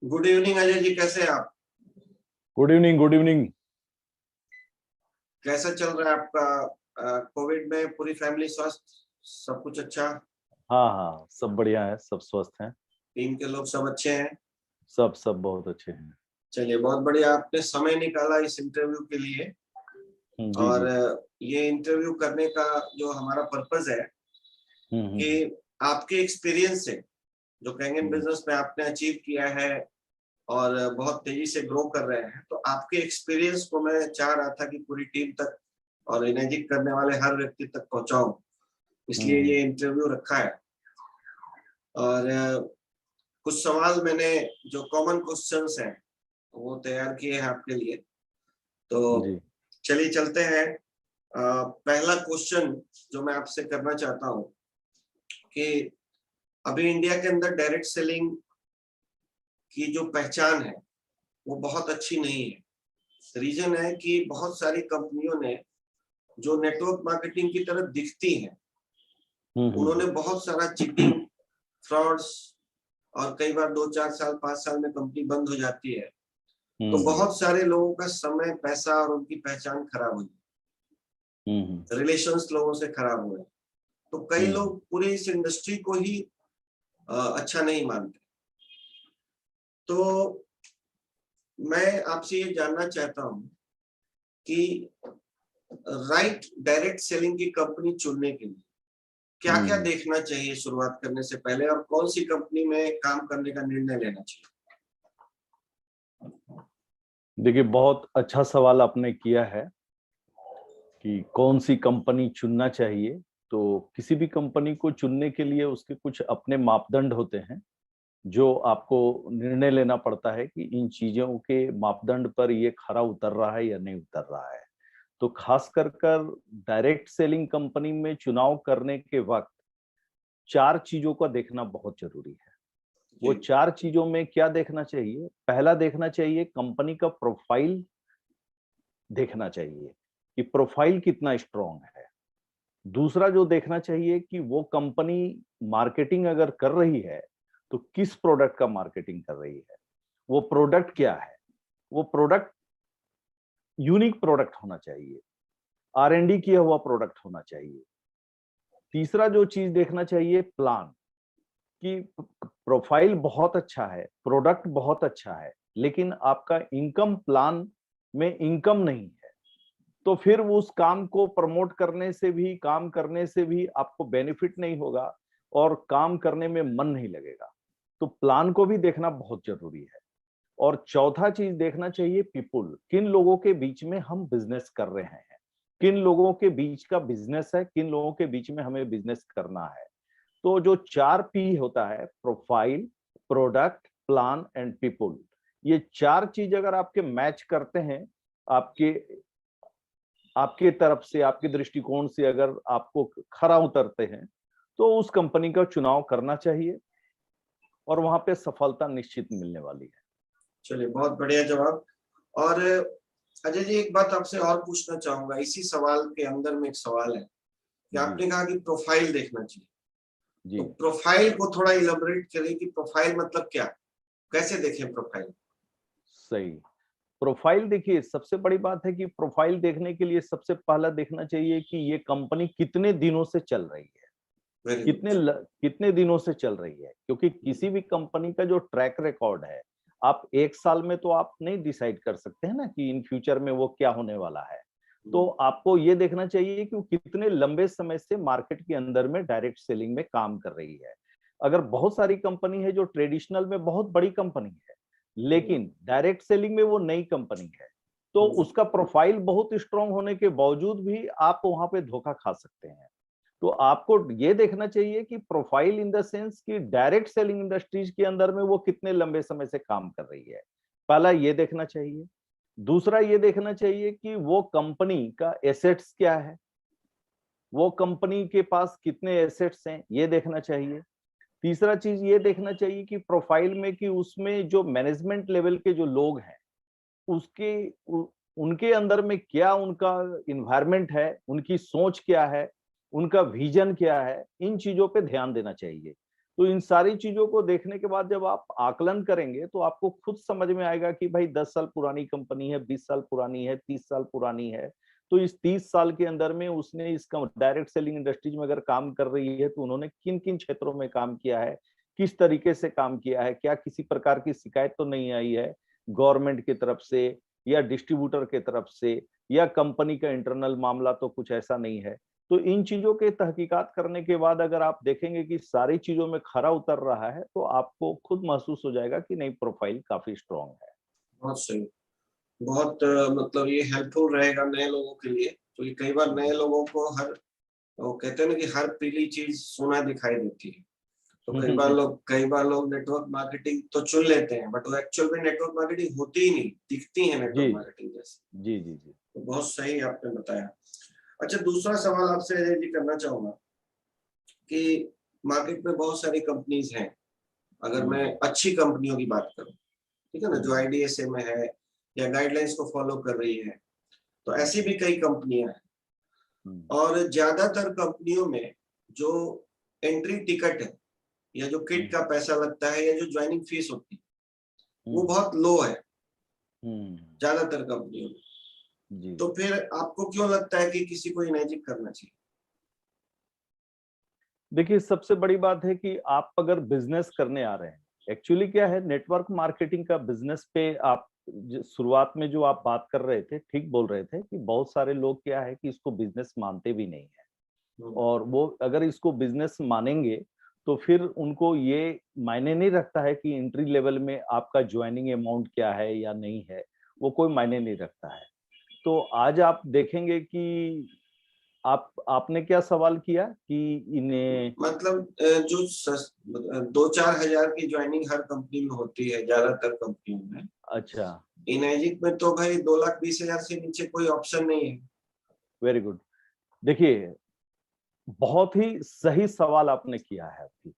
Good evening Ajay ji, कैसे हैं आप? Good evening, good evening. कैसा चल रहा है आपका? कोविड में पूरी फैमिली स्वस्थ, सब कुछ अच्छा? हाँ हाँ, सब बढ़िया है, सब स्वस्थ हैं। टीम के लोग सब अच्छे हैं? सब बहुत अच्छे हैं। चलिए, बहुत बढ़िया, आपने समय निकाला इस इंटरव्यू के लिए। जी और जी। ये इंटरव्यू करने का जो हमारा पर्पस है कि हम्म। आपके एक्सपीरियंस से जो कैंगन हम्म बिजनेस में आपने अचीव किया है और बहुत तेजी से ग्रो कर रहे हैं, तो आपके एक्सपीरियंस को मैं चाह रहा था कि पूरी टीम तक और इनेजिक करने वाले हर व्यक्ति तक पहुंचाऊं, इसलिए हम्म ये इंटरव्यू रखा है। और कुछ सवाल मैंने जो कॉमन क्वेश्चंस हैं वो तैयार किए हैं आपके लिए। तो जी। चलिए चलते हैं। पहला क्वेश्चन जो मैं आपसे करना चाहता हूँ कि अभी इंडिया के अंदर डायरेक्ट सेलिंग की जो पहचान है वो बहुत अच्छी नहीं है। रीजन है कि बहुत सारी कंपनियों ने जो नेटवर्क मार्केटिंग की तरह दिखती हैं, हम्म। उन्होंने बहुत सारा चीटिंग, फ्रॉड्स, और कई बार 2-4 साल 5 साल में कंपनी बंद हो जाती है। तो हम्म बहुत सारे लोगों का समय, पैसा और उनकी पहचान खराब हुई, हम्म रिलेशंस लोगों से खराब हुए। तो कई हम्म लोग पूरी इस इंडस्ट्री को ही अच्छा नहीं मानते। तो मैं आपसे ये जानना चाहता हूँ कि राइट डायरेक्ट सेलिंग की कंपनी चुनने के लिए क्या क्या हम्म। देखना चाहिए शुरुआत करने से पहले, और कौन सी कंपनी में काम करने का निर्णय लेना चाहिए? देखिए, बहुत अच्छा सवाल आपने किया है कि कौन सी कंपनी चुनना चाहिए। तो किसी भी कंपनी को चुनने के लिए उसके कुछ अपने मापदंड होते हैं जो आपको निर्णय लेना पड़ता है कि इन चीजों के मापदंड पर ये खरा उतर रहा है या नहीं उतर रहा है। तो खास कर डायरेक्ट सेलिंग कंपनी में चुनाव करने के वक्त चार चीजों का देखना बहुत जरूरी है। वो जी। चार चीजों में क्या देखना चाहिए? पहला देखना चाहिए कंपनी का प्रोफाइल, देखना चाहिए कि प्रोफाइल कितना स्ट्रांग है। दूसरा जो देखना चाहिए कि वो कंपनी मार्केटिंग अगर कर रही है तो किस प्रोडक्ट का मार्केटिंग कर रही है, वो प्रोडक्ट क्या है। वो प्रोडक्ट यूनिक प्रोडक्ट होना चाहिए, R&D किया हुआ प्रोडक्ट होना चाहिए। तीसरा जो चीज देखना चाहिए, प्लान, कि प्रोफाइल बहुत अच्छा है, प्रोडक्ट बहुत अच्छा है, लेकिन आपका इनकम प्लान में इनकम नहीं है, तो फिर उस काम को प्रमोट करने से भी, काम करने से भी आपको बेनिफिट नहीं होगा और काम करने में मन नहीं लगेगा। तो प्लान को भी देखना बहुत जरूरी है। और चौथा चीज देखना चाहिए, पीपुल, किन लोगों के बीच में हम बिजनेस कर रहे हैं, किन लोगों के बीच का बिजनेस है, किन लोगों के बीच में हमें बिजनेस करना है। तो जो 4P होता है, profile, product, plan and people, ये चार चीज अगर आपके मैच करते हैं, आपके आपके तरफ से, आपके दृष्टिकोण से अगर आपको खरा उतरते हैं, तो उस कंपनी का चुनाव करना चाहिए और वहां पे सफलता निश्चित मिलने वाली है। चलिए, बहुत बढ़िया जवाब। और अजय जी, एक बात आपसे और पूछना चाहूंगा, इसी सवाल के अंदर में एक सवाल है कि जी आपने कहा कि प्रोफाइल देखना चाहिए। जी। तो प्रोफाइल को थोड़ा इलेबोरेट करें कि प्रोफाइल मतलब क्या, कैसे देखें प्रोफाइल? सही। प्रोफाइल देखिए, सबसे बड़ी बात है कि प्रोफाइल देखने के लिए सबसे पहला देखना चाहिए कि ये कंपनी कितने दिनों से चल रही है, वेरी गुड। कितने दिनों से चल रही है। क्योंकि किसी भी कंपनी का जो ट्रैक रिकॉर्ड है, आप एक साल में तो आप नहीं डिसाइड कर सकते हैं ना कि इन फ्यूचर में वो क्या होने वाला है। तो आपको ये देखना चाहिए कि वो कितने लंबे समय से मार्केट के अंदर में डायरेक्ट सेलिंग में काम कर रही है। अगर बहुत सारी कंपनी है जो ट्रेडिशनल में बहुत बड़ी कंपनी है, लेकिन डायरेक्ट सेलिंग में वो नई कंपनी है, तो उसका प्रोफाइल बहुत स्ट्रांग होने के बावजूद भी आप वहां पे धोखा खा सकते हैं। तो आपको ये देखना चाहिए कि प्रोफाइल इन द सेंस कि डायरेक्ट सेलिंग इंडस्ट्रीज के अंदर में वो कितने लंबे समय से काम कर रही है, पहला ये देखना चाहिए। दूसरा ये देखना चाहिए कि वो कंपनी का एसेट्स क्या है, वो कंपनी के पास कितने एसेट्स हैं, ये देखना चाहिए। तीसरा चीज ये देखना चाहिए कि प्रोफाइल में कि उसमें जो मैनेजमेंट लेवल के जो लोग हैं, उसके उनके अंदर में क्या उनका इन्वायरमेंट है, उनकी सोच क्या है, उनका विजन क्या है, इन चीजों पे ध्यान देना चाहिए। तो इन सारी चीजों को देखने के बाद जब आप आकलन करेंगे तो आपको खुद समझ में आएगा कि भाई 10 साल पुरानी कंपनी है, 20 साल पुरानी है, 30 साल पुरानी है, तो इस 30 साल के अंदर में उसने इस डायरेक्ट सेलिंग इंडस्ट्रीज में अगर काम कर रही है तो उन्होंने किन किन क्षेत्रों में काम किया है, किस तरीके से काम किया है, क्या किसी प्रकार की शिकायत तो नहीं आई है गवर्नमेंट की तरफ से या डिस्ट्रीब्यूटर की तरफ से, या कंपनी का इंटरनल मामला तो कुछ ऐसा नहीं है। तो इन चीजों के तहकीकात करने के बाद अगर आप देखेंगे कि सारी चीजों में खरा उतर रहा है तो आपको खुद महसूस हो जाएगा कि नहीं, प्रोफाइल काफी स्ट्रांग है। बहुत सही। बहुत मतलब ये हेल्पफुल रहेगा नए लोगों के लिए, क्योंकि कई बार नए लोगों को वो कहते हैं ना कि हर पीली चीज सोना दिखाई देती है। तो कई बार लोग नेटवर्क मार्केटिंग तो चुन लेते हैं, बट वो एक्चुअल में नेटवर्क मार्केटिंग होती ही नहीं, दिखती है नेटवर्क जी मार्केटिंग जैसे। जी जी जी। तो बहुत सही आपने बताया। अच्छा, दूसरा सवाल आपसे अजय जी करना चाहूंगा कि मार्केट में बहुत सारी कंपनीज हैं। अगर मैं अच्छी कंपनियों की बात करूं, ठीक है ना, जो आईडीएसए में है या गाइडलाइंस को फॉलो कर रही है, तो ऐसी भी कई कंपनियां हैं। और ज्यादातर कंपनियों में जो एंट्री टिकट है या जो किट का पैसा लगता है या जो ज्वाइनिंग फीस होती है वो बहुत लो है ज्यादातर कंपनियों में। तो फिर आपको क्यों लगता है कि किसी को इनेजिक करना चाहिए? देखिए, सबसे बड़ी बात है कि आप अगर बिजनेस करने आ रहे हैं, एक्चुअली क्या है, नेटवर्क मार्केटिंग का बिजनेस पे आप शुरुआत में जो आप बात कर रहे थे, ठीक बोल रहे थे कि बहुत सारे लोग क्या है कि इसको बिजनेस मानते भी नहीं है, और वो अगर इसको बिजनेस मानेंगे तो फिर उनको ये मायने नहीं रखता है कि एंट्री लेवल में आपका ज्वाइनिंग अमाउंट क्या है या नहीं है, वो कोई मायने नहीं रखता है। तो आज आप देखेंगे कि आपने क्या सवाल किया कि इन्हें, मतलब जो 2-4 हजार की ज्वाइनिंग हर कंपनी में होती है ज्यादातर कंपनियों में। अच्छा, इनेजिक में तो भाई 2,20,000 से नीचे कोई ऑप्शन नहीं है। Very good. देखिए, बहुत ही सही सवाल आपने किया है। आपकी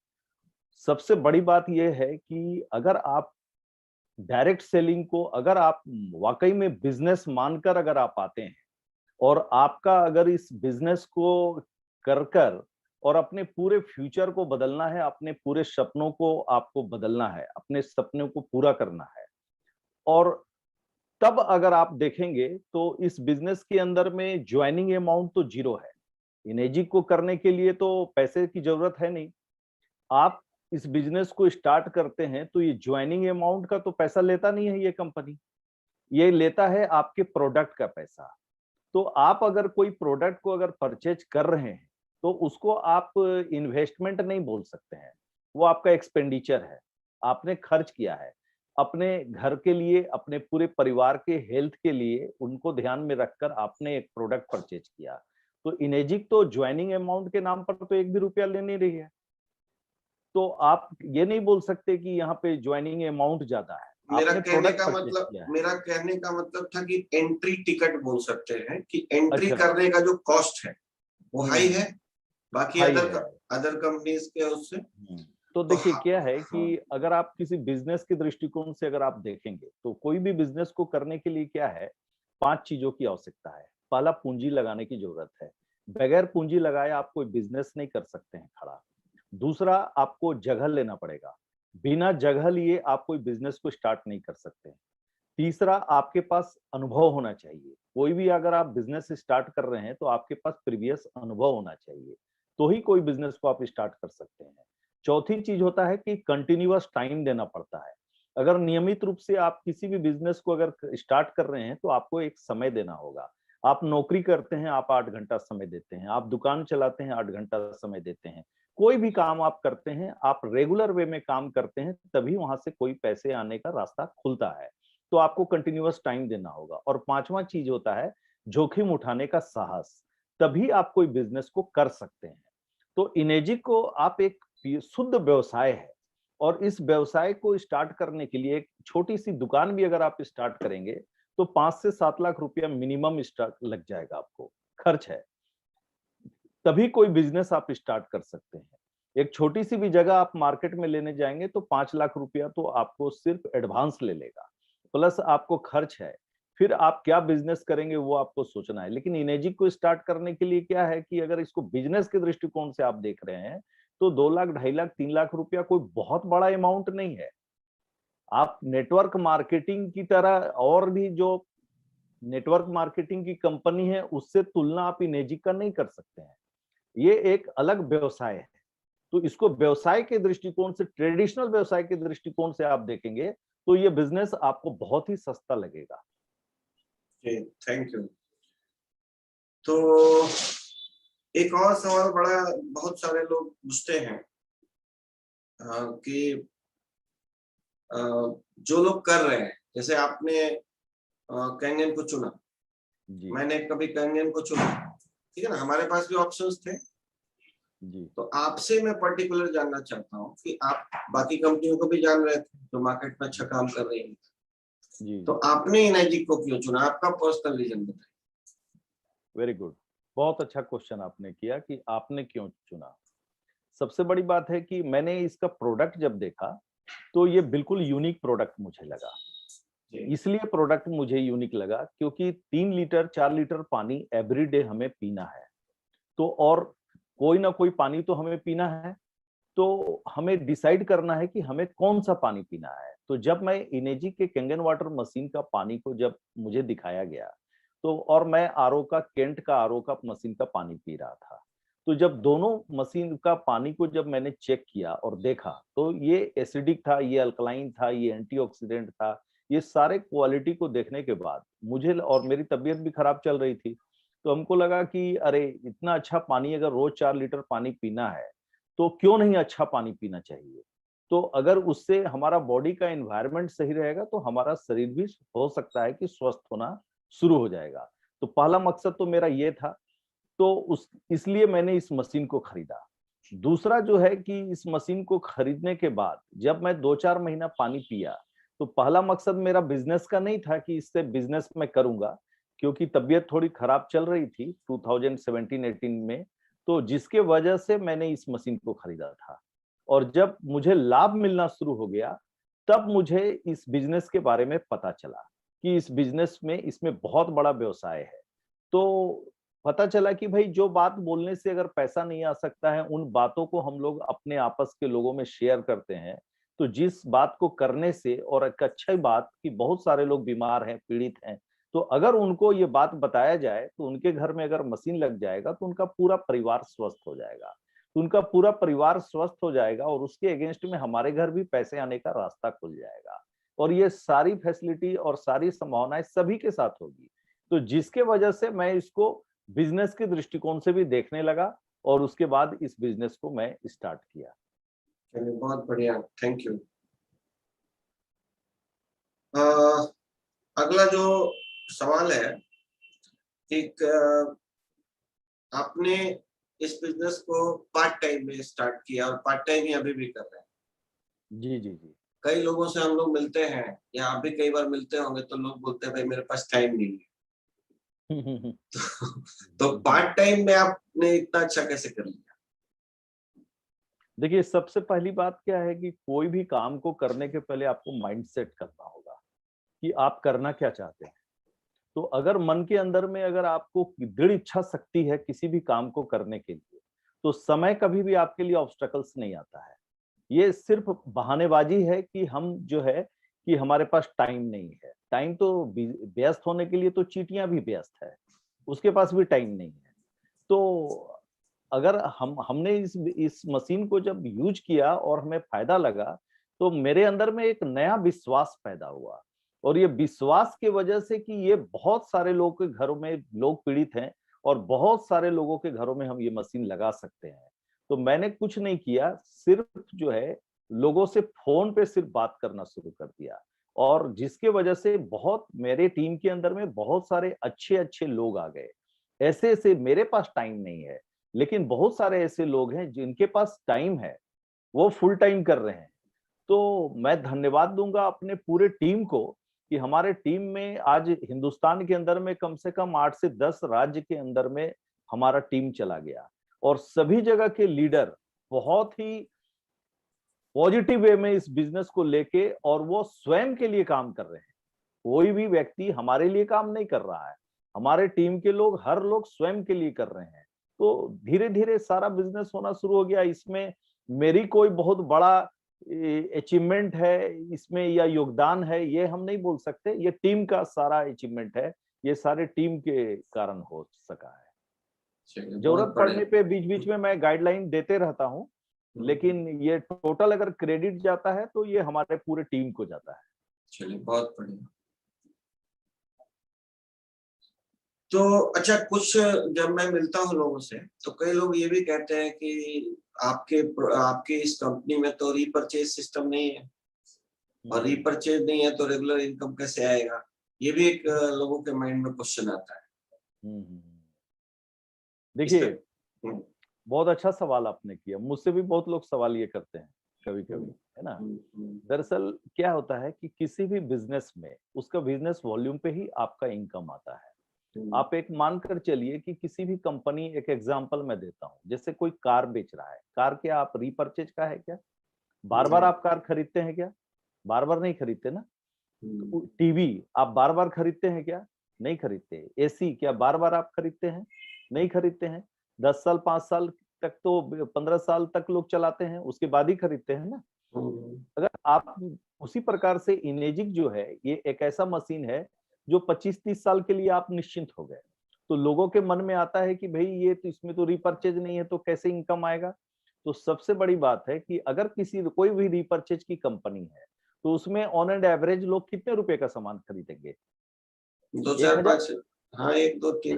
सबसे बड़ी बात यह है कि अगर आप डायरेक्ट सेलिंग को अगर आप वाकई में बिजनेस मानकर अगर आप आते हैं, और आपका अगर इस बिजनेस को कर कर और अपने पूरे फ्यूचर को बदलना है, अपने पूरे सपनों को आपको बदलना है, अपने सपनों को पूरा करना है, और तब अगर आप देखेंगे तो इस बिजनेस के अंदर में ज्वाइनिंग अमाउंट तो जीरो है। इनेजिक को करने के लिए तो पैसे की जरूरत है नहीं। आप इस बिजनेस को स्टार्ट करते हैं तो ये ज्वाइनिंग अमाउंट का तो पैसा लेता नहीं है ये कंपनी, ये लेता है आपके प्रोडक्ट का पैसा। तो आप अगर कोई प्रोडक्ट को अगर परचेज कर रहे हैं तो उसको आप इन्वेस्टमेंट नहीं बोल सकते हैं, वो आपका एक्सपेंडिचर है, आपने खर्च किया है अपने घर के लिए, अपने पूरे परिवार के हेल्थ के लिए, उनको ध्यान में रखकर आपने एक प्रोडक्ट परचेज किया। तो इनेजिक तो ज्वाइनिंग अमाउंट के नाम पर तो एक भी रुपया ले नहीं रही है। तो आप ये नहीं बोल सकते कि यहाँ पे ज्वाइनिंग अमाउंट ज्यादा है, आपने प्रोडक्ट परचेज किया है। मेरा कहने का मतलब था कि एंट्री टिकट बोल सकते हैं कि एंट्री अच्छा, करने का जो कॉस्ट है वो हाई है, बाकी हाई है। अदर कंपनीज के उससे। तो तो देखिए क्या है हाँ, कि अगर आप किसी बिजनेस के दृष्टिकोण से अगर आप देखेंगे तो कोई भी बिजनेस को करने के लिए क्या है, 5 चीजों की आवश्यकता है। पहला, पूंजी लगाने की जरूरत है, बगैर पूंजी लगाए आप कोई बिजनेस नहीं कर सकते हैं खड़ा। दूसरा, आपको जगह लेना पड़ेगा, बिना जगह लिए आप कोई बिजनेस को स्टार्ट नहीं कर सकते हैं। तीसरा, आपके पास अनुभव होना चाहिए, कोई भी अगर आप बिजनेस स्टार्ट कर रहे हैं तो आपके पास प्रीवियस अनुभव होना चाहिए, तो ही कोई बिजनेस को आप स्टार्ट कर सकते हैं। चौथी चीज होता है कि कंटिन्यूअस टाइम देना पड़ता है। अगर नियमित रूप से आप किसी भी बिजनेस को अगर स्टार्ट कर रहे हैं तो आपको एक समय देना होगा। आप नौकरी करते हैं, आप 8 घंटा समय देते हैं, आप दुकान चलाते हैं 8 घंटा समय देते हैं, कोई भी काम आप करते हैं, आप रेगुलर वे में काम करते हैं, तभी वहां से कोई पैसे आने का रास्ता खुलता है। तो आपको कंटिन्यूअस टाइम देना होगा। और पांचवा चीज होता है जोखिम उठाने का साहस, तभी आप कोई बिजनेस को कर सकते हैं। तो इनेजिक को आप एक शुद्ध व्यवसाय है, और इस व्यवसाय को स्टार्ट करने के लिए एक छोटी सी दुकान भी अगर आप स्टार्ट करेंगे तो 5 से 7 लाख रुपया मिनिमम स्टार्ट लग जाएगा, आपको खर्च है, तभी कोई बिजनेस आप स्टार्ट कर सकते हैं। एक छोटी सी भी जगह आप मार्केट में लेने जाएंगे तो 5 लाख रुपया तो आपको सिर्फ एडवांस ले लेगा, प्लस आपको खर्च है। फिर आप क्या बिजनेस करेंगे वो आपको सोचना है। लेकिन इनेजिक को स्टार्ट करने के लिए क्या है कि अगर इसको बिजनेस के दृष्टिकोण से आप देख रहे हैं तो 2 लाख, 2.5 लाख, 3 लाख रुपया कोई बहुत बड़ा अमाउंट नहीं है। आप नेटवर्क मार्केटिंग की तरह और भी जो नेटवर्क मार्केटिंग की कंपनी है उससे तुलना आप इनेजिक का नहीं कर सकते हैं। ये एक अलग व्यवसाय है। तो इसको व्यवसाय के दृष्टिकोण से, ट्रेडिशनल व्यवसाय के दृष्टिकोण से आप देखेंगे तो ये बिजनेस आपको बहुत ही सस्ता लगेगा। Thank you. तो एक और सवाल बड़ा बहुत सारे लोग पूछते हैं कि जो लोग कर रहे हैं, जैसे आपने कैंगन को चुना, मैंने कभी कैंगन को चुना, ठीक है ना, हमारे पास भी ऑप्शंस थे जी। तो आपसे मैं पर्टिकुलर जानना चाहता हूँ कि आप बाकी कंपनियों को भी जान रहे थे जो मार्केट में अच्छा काम कर रही है जी। तो आपने इनर्जिक को क्यों चुना, आपका पर्सनल रीजन बताइए। वेरी गुड, बहुत अच्छा क्वेश्चन आपने किया कि आपने क्यों चुना। सबसे बड़ी बात है कि मैंने इसका प्रोडक्ट जब देखा तो ये बिल्कुल यूनिक प्रोडक्ट मुझे लगा। इसलिए प्रोडक्ट मुझे यूनिक लगा क्योंकि 3 लीटर 4 लीटर पानी एवरीडे हमें पीना है, तो और कोई ना कोई पानी तो हमें पीना है, तो हमें डिसाइड करना है कि हमें कौन सा पानी पीना है। तो जब मैं इनेजी के कैंगन वाटर मशीन का पानी को जब मुझे दिखाया गया तो, और मैं आरओ का, केंट का आरओ का मशीन का पानी पी रहा था, तो जब दोनों मशीन का पानी को जब मैंने चेक किया और देखा तो ये एसिडिक था, ये अल्कलाइन था, ये एंटीऑक्सीडेंट था, ये सारे क्वालिटी को देखने के बाद मुझे, और मेरी तबीयत भी खराब चल रही थी, तो हमको लगा कि अरे इतना अच्छा पानी अगर रोज 4 लीटर पानी पीना है तो क्यों नहीं अच्छा पानी पीना चाहिए। तो अगर उससे हमारा बॉडी का एनवायरनमेंट सही रहेगा तो हमारा शरीर भी हो सकता है कि स्वस्थ होना शुरू हो जाएगा। तो पहला मकसद तो मेरा ये था, तो उस इसलिए मैंने इस मशीन को खरीदा। दूसरा जो है कि इस मशीन को खरीदने के बाद जब मैं 2-4 महीना पानी पिया तो पहला मकसद मेरा बिजनेस का नहीं था कि इससे बिजनेस मैं करूंगा, क्योंकि तबीयत थोड़ी खराब चल रही थी 2017-18 में, तो जिसके वजह से मैंने इस मशीन को खरीदा था। और जब मुझे लाभ मिलना शुरू हो गया तब मुझे इस बिजनेस के बारे में पता चला कि इस बिजनेस में, इसमें बहुत बड़ा व्यवसाय है। तो पता चला कि भाई जो बात बोलने से अगर पैसा नहीं आ सकता है, उन बातों को हम लोग अपने आपस के लोगों में शेयर करते हैं, तो जिस बात को करने से, और एक अच्छी बात कि बहुत सारे लोग बीमार हैं, पीड़ित हैं, तो अगर उनको ये बात बताया जाए तो उनके घर में अगर मशीन लग जाएगा तो उनका पूरा परिवार स्वस्थ हो जाएगा, तो उनका पूरा परिवार स्वस्थ हो जाएगा और उसके अगेंस्ट में हमारे घर भी पैसे आने का रास्ता खुल जाएगा। और ये सारी फैसिलिटी और सारी संभावनाएं सभी के साथ होगी। तो जिसके वजह से मैं इसको बिजनेस के दृष्टिकोण से भी देखने लगा और उसके बाद इस बिजनेस को मैं स्टार्ट किया। चलिए बहुत बढ़िया, थैंक यू। अगला जो सवाल है कि आपने इस बिजनेस को पार्ट टाइम में स्टार्ट किया और पार्ट टाइम ही अभी भी कर रहे हैं। जी जी जी। कई लोगों से हम लोग मिलते हैं या आप भी कई बार मिलते होंगे तो लोग बोलते हैं भाई मेरे पास टाइम नहीं है। तो पार्ट टाइम में आपने इतना अच्छा कैसे कर लिया? देखिए, सबसे पहली बात क्या है कि कोई भी काम को करने के पहले आपको माइंड सेट करना होगा कि आप करना क्या चाहते हैं। तो अगर मन के अंदर में अगर आपको दृढ़ इच्छा शक्ति है किसी भी काम को करने के लिए, तो समय कभी भी आपके लिए ऑब्स्टेकल्स नहीं आता है। ये सिर्फ बहानेबाजी है कि हम जो है कि हमारे पास टाइम नहीं है। टाइम तो व्यस्त होने के लिए तो चींटियां भी व्यस्त है, उसके पास भी टाइम नहीं है। तो अगर हमने इस मशीन को जब यूज किया और हमें फायदा लगा तो मेरे अंदर में एक नया विश्वास पैदा हुआ, और ये विश्वास की वजह से कि ये बहुत सारे लोगों के घरों में लोग पीड़ित हैं और बहुत सारे लोगों के घरों में हम ये मशीन लगा सकते हैं। तो मैंने कुछ नहीं किया, सिर्फ जो है लोगों से फोन पे सिर्फ बात करना शुरू कर दिया, और जिसके वजह से बहुत, मेरे टीम के अंदर में बहुत सारे अच्छे अच्छे लोग आ गए। ऐसे ऐसे, मेरे पास टाइम नहीं है लेकिन बहुत सारे ऐसे लोग हैं जिनके पास टाइम है, वो फुल टाइम कर रहे हैं। तो मैं धन्यवाद दूंगा अपने पूरे टीम को कि हमारे टीम में आज हिंदुस्तान के अंदर में कम से कम 8 से 10 राज्य के अंदर में हमारा टीम चला गया, और सभी जगह के लीडर बहुत ही पॉजिटिव वे में इस बिजनेस को लेके, और वो स्वयं के लिए काम कर रहे हैं। कोई भी व्यक्ति हमारे लिए काम नहीं कर रहा है, हमारे टीम के लोग, हर लोग स्वयं के लिए कर रहे हैं। तो धीरे धीरे सारा बिजनेस होना शुरू हो गया। इसमें मेरी कोई बहुत बड़ा अचीवमेंट है इसमें या योगदान है, ये हम नहीं बोल सकते। ये टीम का सारा अचीवमेंट है, ये सारे टीम के कारण हो सका है। चलिए, जरूरत बहुत पड़ने बढ़िया। पे बीच बीच में मैं गाइडलाइन देते रहता हूँ, लेकिन ये टोटल अगर क्रेडिट जाता है तो ये हमारे पूरे टीम को जाता है। चलिए, बहुत बढ़िया। तो अच्छा, कुछ जब मैं मिलता हूँ लोगों से तो कई लोग ये भी कहते हैं कि आपके इस कंपनी में तो रीपरचेज सिस्टम नहीं है, और रीपरचेज नहीं है तो रेगुलर इनकम कैसे आएगा? ये भी एक लोगों के माइंड में क्वेश्चन आता है। इस देखिए, पे बहुत अच्छा सवाल आपने किया। मुझसे भी बहुत लोग सवाल ये करते हैं कभी कभी, है ना। दरअसल क्या होता है कि किसी भी बिजनेस में उसका बिजनेस वॉल्यूम पे ही आपका इनकम आता है। आप एक मानकर चलिए कि किसी भी कंपनी, एक एग्जांपल मैं देता हूँ, जैसे कोई कार बेच रहा है। कार क्या आप रीपरचेज का है क्या? बार बार आप कार खरीदते हैं क्या? बार बार नहीं खरीदते ना। टीवी आप बार बार खरीदते हैं क्या? नहीं खरीदते। एसी क्या बार बार आप खरीदते हैं? नहीं खरीदते हैं। 10 साल 5 साल तक तो 15 साल तक लोग चलाते हैं, उसके बाद ही खरीदते हैं ना। अगर आप उसी प्रकार से इनेजिक जो है, ये एक ऐसा मशीन है जो 25-30 साल के लिए आप निश्चिंत हो गए। तो लोगों के मन में आता है कि भाई ये तो, इसमें तो रीपरचेज नहीं है तो कैसे इनकम आएगा। तो सबसे बड़ी बात है कि अगर किसी कोई भी रीपरचेज की कंपनी है तो उसमें ऑन एंड एवरेज लोग कितने रुपए का सामान खरीदेंगे? 2 4 5, हाँ 1 2 3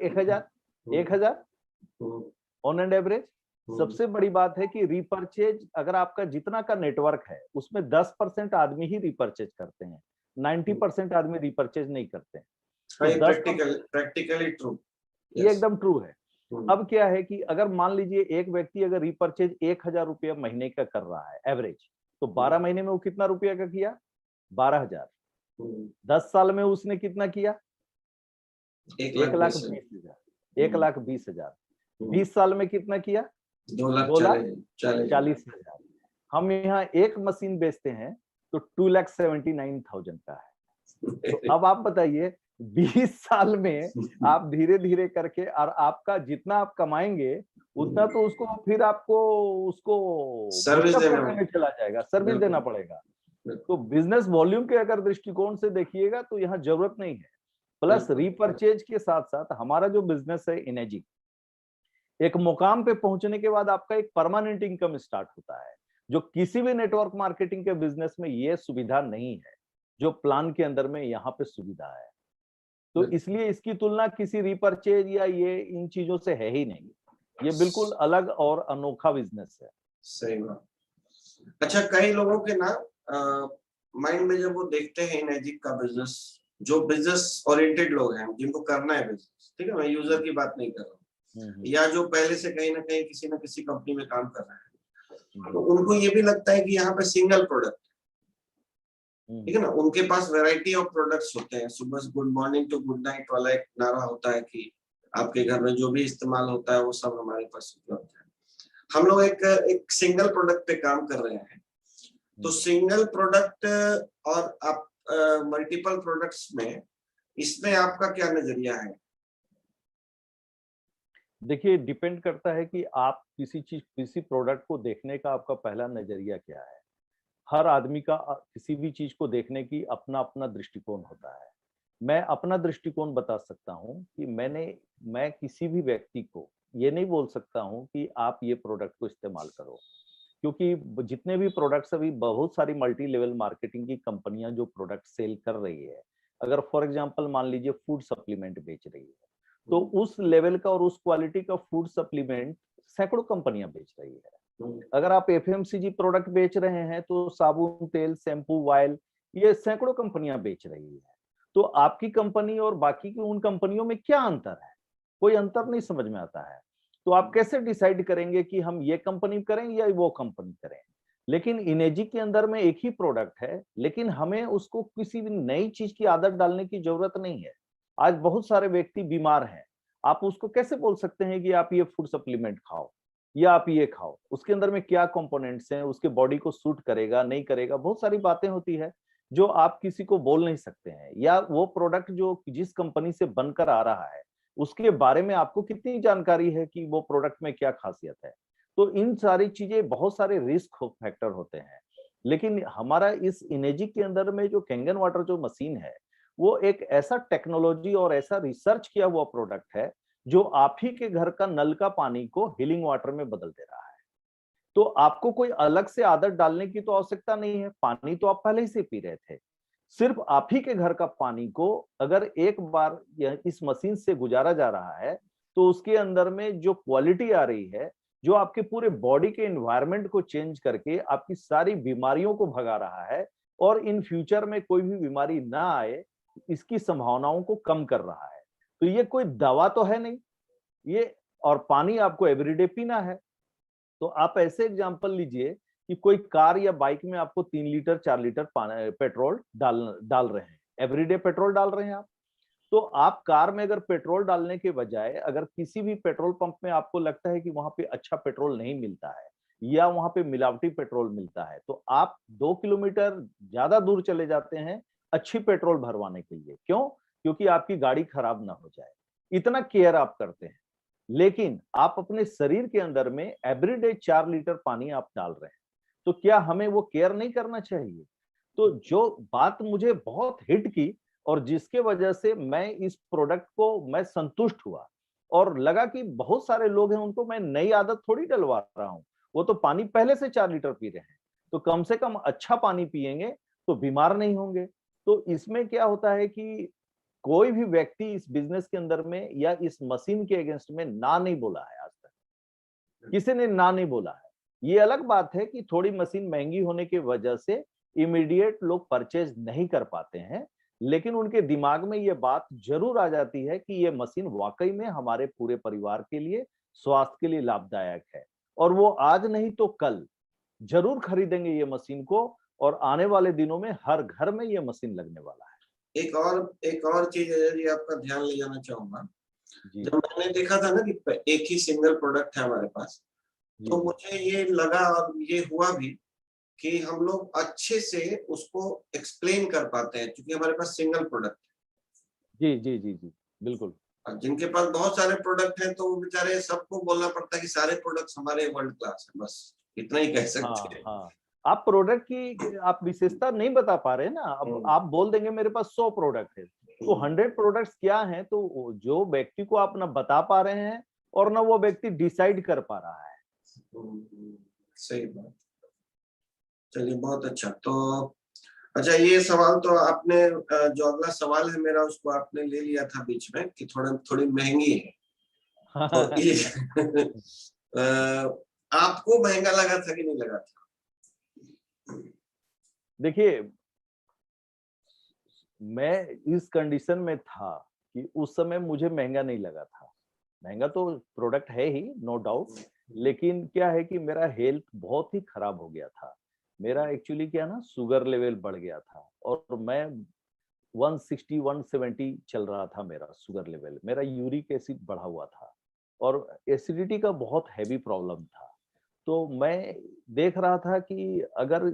1000 1000 ऑन एंड एवरेज। सबसे बड़ी बात है कि रीपरचेज, अगर आपका जितना का नेटवर्क है उसमें 10% आदमी ही रीपरचेज करते हैं, 90% आदमी रीपरचेज नहीं करते हैं। तो 10% प्रैक्टिकली ट्रू, ये एकदम ट्रू है। अब क्या है कि अगर मान लीजिए एक व्यक्ति अगर रीपरचेज 1000 रुपया महीने का कर रहा है एवरेज, तो 12 महीने में वो कितना रुपया का किया? 12,000। 10 साल में उसने कितना किया? 1,20,000। 1,20,000। 20 साल में कितना किया? 2,40,000। हम यहाँ एक मशीन बेचते हैं तो 2,79,000 का है। तो अब आप बताइए 20 साल में आप धीरे धीरे करके, और आपका जितना आप कमाएंगे उतना तो उसको फिर आपको उसको सर्विस बूस्टअप देना करने में चला जाएगा, सर्विस देना पड़ेगा। तो बिजनेस वॉल्यूम के अगर दृष्टिकोण से देखिएगा तो यहाँ जरूरत नहीं है। प्लस रीपरचेज के साथ साथ हमारा जो बिजनेस है इनेजी, एक मुकाम पे पहुंचने के बाद आपका एक परमानेंट इनकम स्टार्ट होता है, जो किसी भी नेटवर्क मार्केटिंग के बिजनेस में ये सुविधा नहीं है, जो प्लान के अंदर में यहाँ पे सुविधा है। तो इसलिए इसकी तुलना किसी रीपरचेज या ये इन चीजों से है ही नहीं। ये बिल्कुल अलग और अनोखा बिजनेस है। सही बात। अच्छा, कई लोगों के ना माइंड में जब वो देखते हैं इनेजिक का बिजनेस, जो बिजनेस ओरिएंटेड लोग हैं जिनको करना है बिजनेस, ठीक है, मैं यूजर की बात नहीं कर रहा हूँ, या जो पहले से कहीं ना कहीं किसी न किसी कंपनी में काम कर रहे हैं, तो उनको ये भी लगता है कि यहाँ पे सिंगल प्रोडक्ट, ठीक है ना, उनके पास वैरायटी ऑफ प्रोडक्ट्स होते हैं। सुबह good morning to good night वाला एक नारा होता है कि आपके घर में जो भी इस्तेमाल होता है वो सब हमारे पास उपलब्ध है। हम लोग एक सिंगल प्रोडक्ट पे काम कर रहे हैं। तो सिंगल प्रोडक्ट और आप मल्टीपल प्रोडक्ट्स में, इसमें आपका क्या नजरिया है? देखिए, डिपेंड करता है कि आप किसी प्रोडक्ट को देखने का आपका पहला नजरिया क्या है। हर आदमी का किसी भी चीज को देखने की अपना अपना दृष्टिकोण होता है। मैं अपना दृष्टिकोण बता सकता हूँ कि मैं किसी भी व्यक्ति को ये नहीं बोल सकता हूँ कि आप ये प्रोडक्ट को इस्तेमाल करो, क्योंकि जितने भी प्रोडक्ट्स, अभी बहुत सारी मल्टी लेवल मार्केटिंग की कंपनियां जो प्रोडक्ट सेल कर रही है, अगर फॉर एग्जांपल मान लीजिए फूड सप्लीमेंट बेच रही है, तो उस लेवल का और उस क्वालिटी का फूड सप्लीमेंट सैकड़ों कंपनियां बेच रही है। अगर आप एफएमसीजी प्रोडक्ट बेच रहे हैं तो साबुन, तेल, शैम्पू, ऑयल, ये सैकड़ों कंपनियां बेच रही है। तो आपकी कंपनी और बाकी की उन कंपनियों में क्या अंतर है? कोई अंतर नहीं समझ में आता है। तो आप कैसे डिसाइड करेंगे कि हम ये कंपनी करें या वो कंपनी करें? लेकिन इनेजी के अंदर में एक ही प्रोडक्ट है, लेकिन हमें उसको किसी भी नई चीज की आदत डालने की जरूरत नहीं है। आज बहुत सारे व्यक्ति बीमार हैं, आप उसको कैसे बोल सकते हैं कि आप ये फूड सप्लीमेंट खाओ या आप ये खाओ? उसके अंदर में क्या कंपोनेंट्स हैं, उसके बॉडी को सूट करेगा नहीं करेगा, बहुत सारी बातें होती है जो आप किसी को बोल नहीं सकते हैं। या वो प्रोडक्ट जो जिस कंपनी से बनकर आ रहा है उसके बारे में आपको कितनी जानकारी है कि वो प्रोडक्ट में क्या खासियत है? तो इन सारी चीजें बहुत सारे रिस्क फैक्टर होते हैं। लेकिन हमारा इस इनेजिक के अंदर में जो कैंगन वाटर जो मशीन है, वो एक ऐसा टेक्नोलॉजी और ऐसा रिसर्च किया हुआ प्रोडक्ट है जो आप ही के घर का नल का पानी को हीलिंग वाटर में बदल दे रहा है। तो आपको कोई अलग से आदत डालने की तो आवश्यकता नहीं है, पानी तो आप पहले ही से पी रहे थे। सिर्फ आप ही के घर का पानी को अगर एक बार इस मशीन से गुजारा जा रहा है, तो उसके अंदर में जो क्वालिटी आ रही है, जो आपके पूरे बॉडी के एनवायरनमेंट को चेंज करके आपकी सारी बीमारियों को भगा रहा है और इन फ्यूचर में कोई भी बीमारी ना आए, इसकी संभावनाओं को कम कर रहा है। तो ये कोई दवा तो है नहीं ये, और पानी आपको एवरीडे पीना है। तो आप ऐसे एग्जांपल लीजिए कि कोई कार या बाइक में आपको 3 लीटर 4 लीटर पेट्रोल डाल रहे हैं, एवरीडे पेट्रोल डाल रहे हैं आप। तो आप कार में अगर पेट्रोल डालने के बजाय अगर किसी भी पेट्रोल पंप में आपको लगता है कि वहां पे अच्छा पेट्रोल नहीं मिलता है या वहां पे मिलावटी पेट्रोल मिलता है, तो आप 2 किलोमीटर ज्यादा दूर चले जाते हैं अच्छी पेट्रोल भरवाने के लिए। क्यों? क्योंकि आपकी गाड़ी खराब ना हो जाए, इतना केयर आप करते हैं। लेकिन आप अपने शरीर के अंदर में एवरीडे 4 लीटर पानी आप डाल रहे हैं, तो क्या हमें वो केयर नहीं करना चाहिए? तो जो बात मुझे बहुत हिट की और जिसके वजह से मैं इस प्रोडक्ट को मैं संतुष्ट हुआ और लगा कि बहुत सारे लोग हैं उनको मैं नई आदत थोड़ी डलवा रहा हूँ, वो तो पानी पहले से 4 लीटर पी रहे हैं, तो कम से कम अच्छा पानी पिएंगे तो बीमार नहीं होंगे। तो इसमें क्या होता है कि कोई भी व्यक्ति इस बिजनेस के अंदर में या इस मशीन के अगेंस्ट में ना नहीं बोला है, आज तक किसी ने ना नहीं बोला है। ये अलग बात है कि थोड़ी मशीन महंगी होने की वजह से इमीडिएट लोग परचेज नहीं कर पाते हैं, लेकिन उनके दिमाग में ये बात जरूर आ जाती है कि ये मशीन वाकई में हमारे पूरे परिवार के लिए, स्वास्थ्य के लिए लाभदायक है, और वो आज नहीं तो कल जरूर खरीदेंगे ये मशीन को, और आने वाले दिनों में हर घर में ये मशीन लगने वाला है। एक और चीज है जी, आपका ध्यान ले जाना चाहूंगा। जी जब मैंने देखा था ना कि एक ही सिंगल प्रोडक्ट है हमारे पास, तो जी मुझे ये लगा और ये हुआ भी कि हम लोग अच्छे से उसको एक्सप्लेन कर पाते हैं, क्योंकि हमारे पास सिंगल प्रोडक्ट जी जी जी जी बिल्कुल। है। जिनके पास बहुत सारे प्रोडक्ट हैं तो वो बेचारे सबको बोलना पड़ता है कि सारे प्रोडक्ट्स हमारे वर्ल्ड क्लास है, बस इतना ही कह सकते हाँ हैं। हाँ, आप प्रोडक्ट की आप विशेषता नहीं बता पा रहे ना। अब आप बोल देंगे मेरे पास 100 प्रोडक्ट है, तो 100 प्रोडक्ट्स क्या हैं, तो जो व्यक्ति को आप ना बता पा रहे हैं और ना वो व्यक्ति डिसाइड कर पा रहा है। सही बात। चलिए बहुत अच्छा। तो अच्छा, ये सवाल तो आपने जो अगला सवाल है मेरा उसको आपने ले लिया था बीच में कि थोड़ी महंगी है, तो ये आपको महंगा लगा था कि नहीं लगा था? देखिए, मैं इस कंडीशन में था कि उस समय मुझे महंगा नहीं लगा था। महंगा तो प्रोडक्ट है ही, नो डाउट, लेकिन क्या है कि मेरा हेल्थ बहुत ही खराब हो गया था। मेरा एक्चुअली क्या ना, शुगर लेवल बढ़ गया था और मैं 160 170 चल रहा था मेरा शुगर लेवल। मेरा यूरिक एसिड बढ़ा हुआ था और एसिडिटी का बहुत हैवी प्रॉब्लम था। तो मैं देख रहा था कि अगर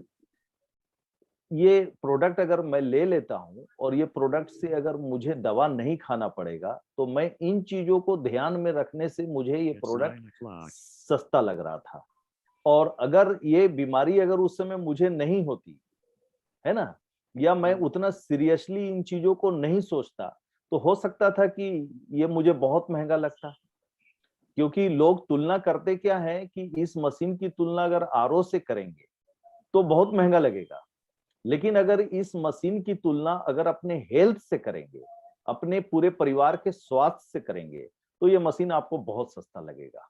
ये प्रोडक्ट अगर मैं ले लेता हूँ और ये प्रोडक्ट से अगर मुझे दवा नहीं खाना पड़ेगा, तो मैं इन चीजों को ध्यान में रखने से मुझे ये प्रोडक्ट सस्ता लग रहा था। और अगर ये बीमारी अगर उस समय मुझे नहीं होती है ना, या मैं उतना सीरियसली इन चीजों को नहीं सोचता, तो हो सकता था कि ये मुझे बहुत महंगा लगता। क्योंकि लोग तुलना करते क्या है कि इस मशीन की तुलना अगर आरओ से करेंगे तो बहुत महंगा लगेगा, लेकिन अगर इस मशीन की तुलना अगर अपने हेल्थ से करेंगे, अपने पूरे परिवार के स्वास्थ्य से करेंगे, तो ये मशीन आपको बहुत सस्ता लगेगा।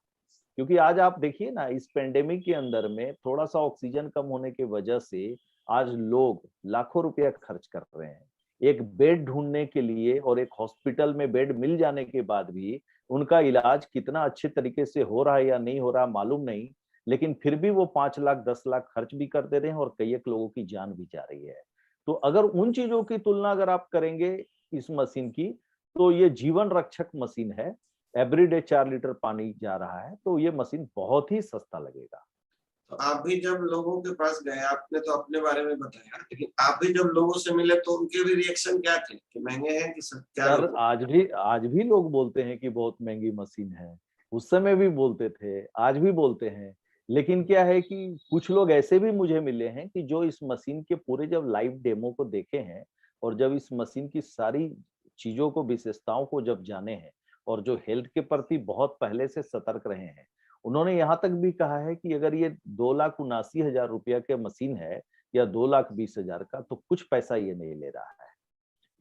क्योंकि आज आप देखिए ना, इस पेंडेमिक के अंदर में थोड़ा सा ऑक्सीजन कम होने की वजह से आज लोग लाखों रुपया खर्च कर रहे हैं एक बेड ढूंढने के लिए, और एक हॉस्पिटल में बेड मिल जाने के बाद भी उनका इलाज कितना अच्छे तरीके से हो रहा है या नहीं हो रहा मालूम नहीं, लेकिन फिर भी वो 5 लाख 10 लाख खर्च भी कर दे रहे हैं और कई एक लोगों की जान भी जा रही है। तो अगर उन चीजों की तुलना अगर आप करेंगे इस मशीन की, तो ये जीवन रक्षक मशीन है। एवरीडे 4 लीटर पानी जा रहा है, तो ये मशीन बहुत ही सस्ता लगेगा। तो आप भी जब लोगों के पास गए, आपने तो अपने बारे में बताया, लेकिन आप भी जब लोगों से मिले तो उनके भी रिएक्शन क्या थे कि महंगे हैं कि क्या? यार आज भी लोग बोलते हैं कि बहुत महंगी मशीन है, उस समय भी बोलते थे, आज भी बोलते हैं। लेकिन क्या है कि कुछ लोग ऐसे भी मुझे मिले हैं कि जो इस मशीन के पूरे जब लाइव डेमो को देखे हैं और जब इस मशीन की सारी चीजों को, विशेषताओं को जब जाने हैं और जो हेल्थ के प्रति बहुत पहले से सतर्क रहे हैं, उन्होंने यहाँ तक भी कहा है कि अगर ये 2,79,000 रुपया के मशीन है या 2,20,000 का, तो कुछ पैसा ये नहीं ले रहा है।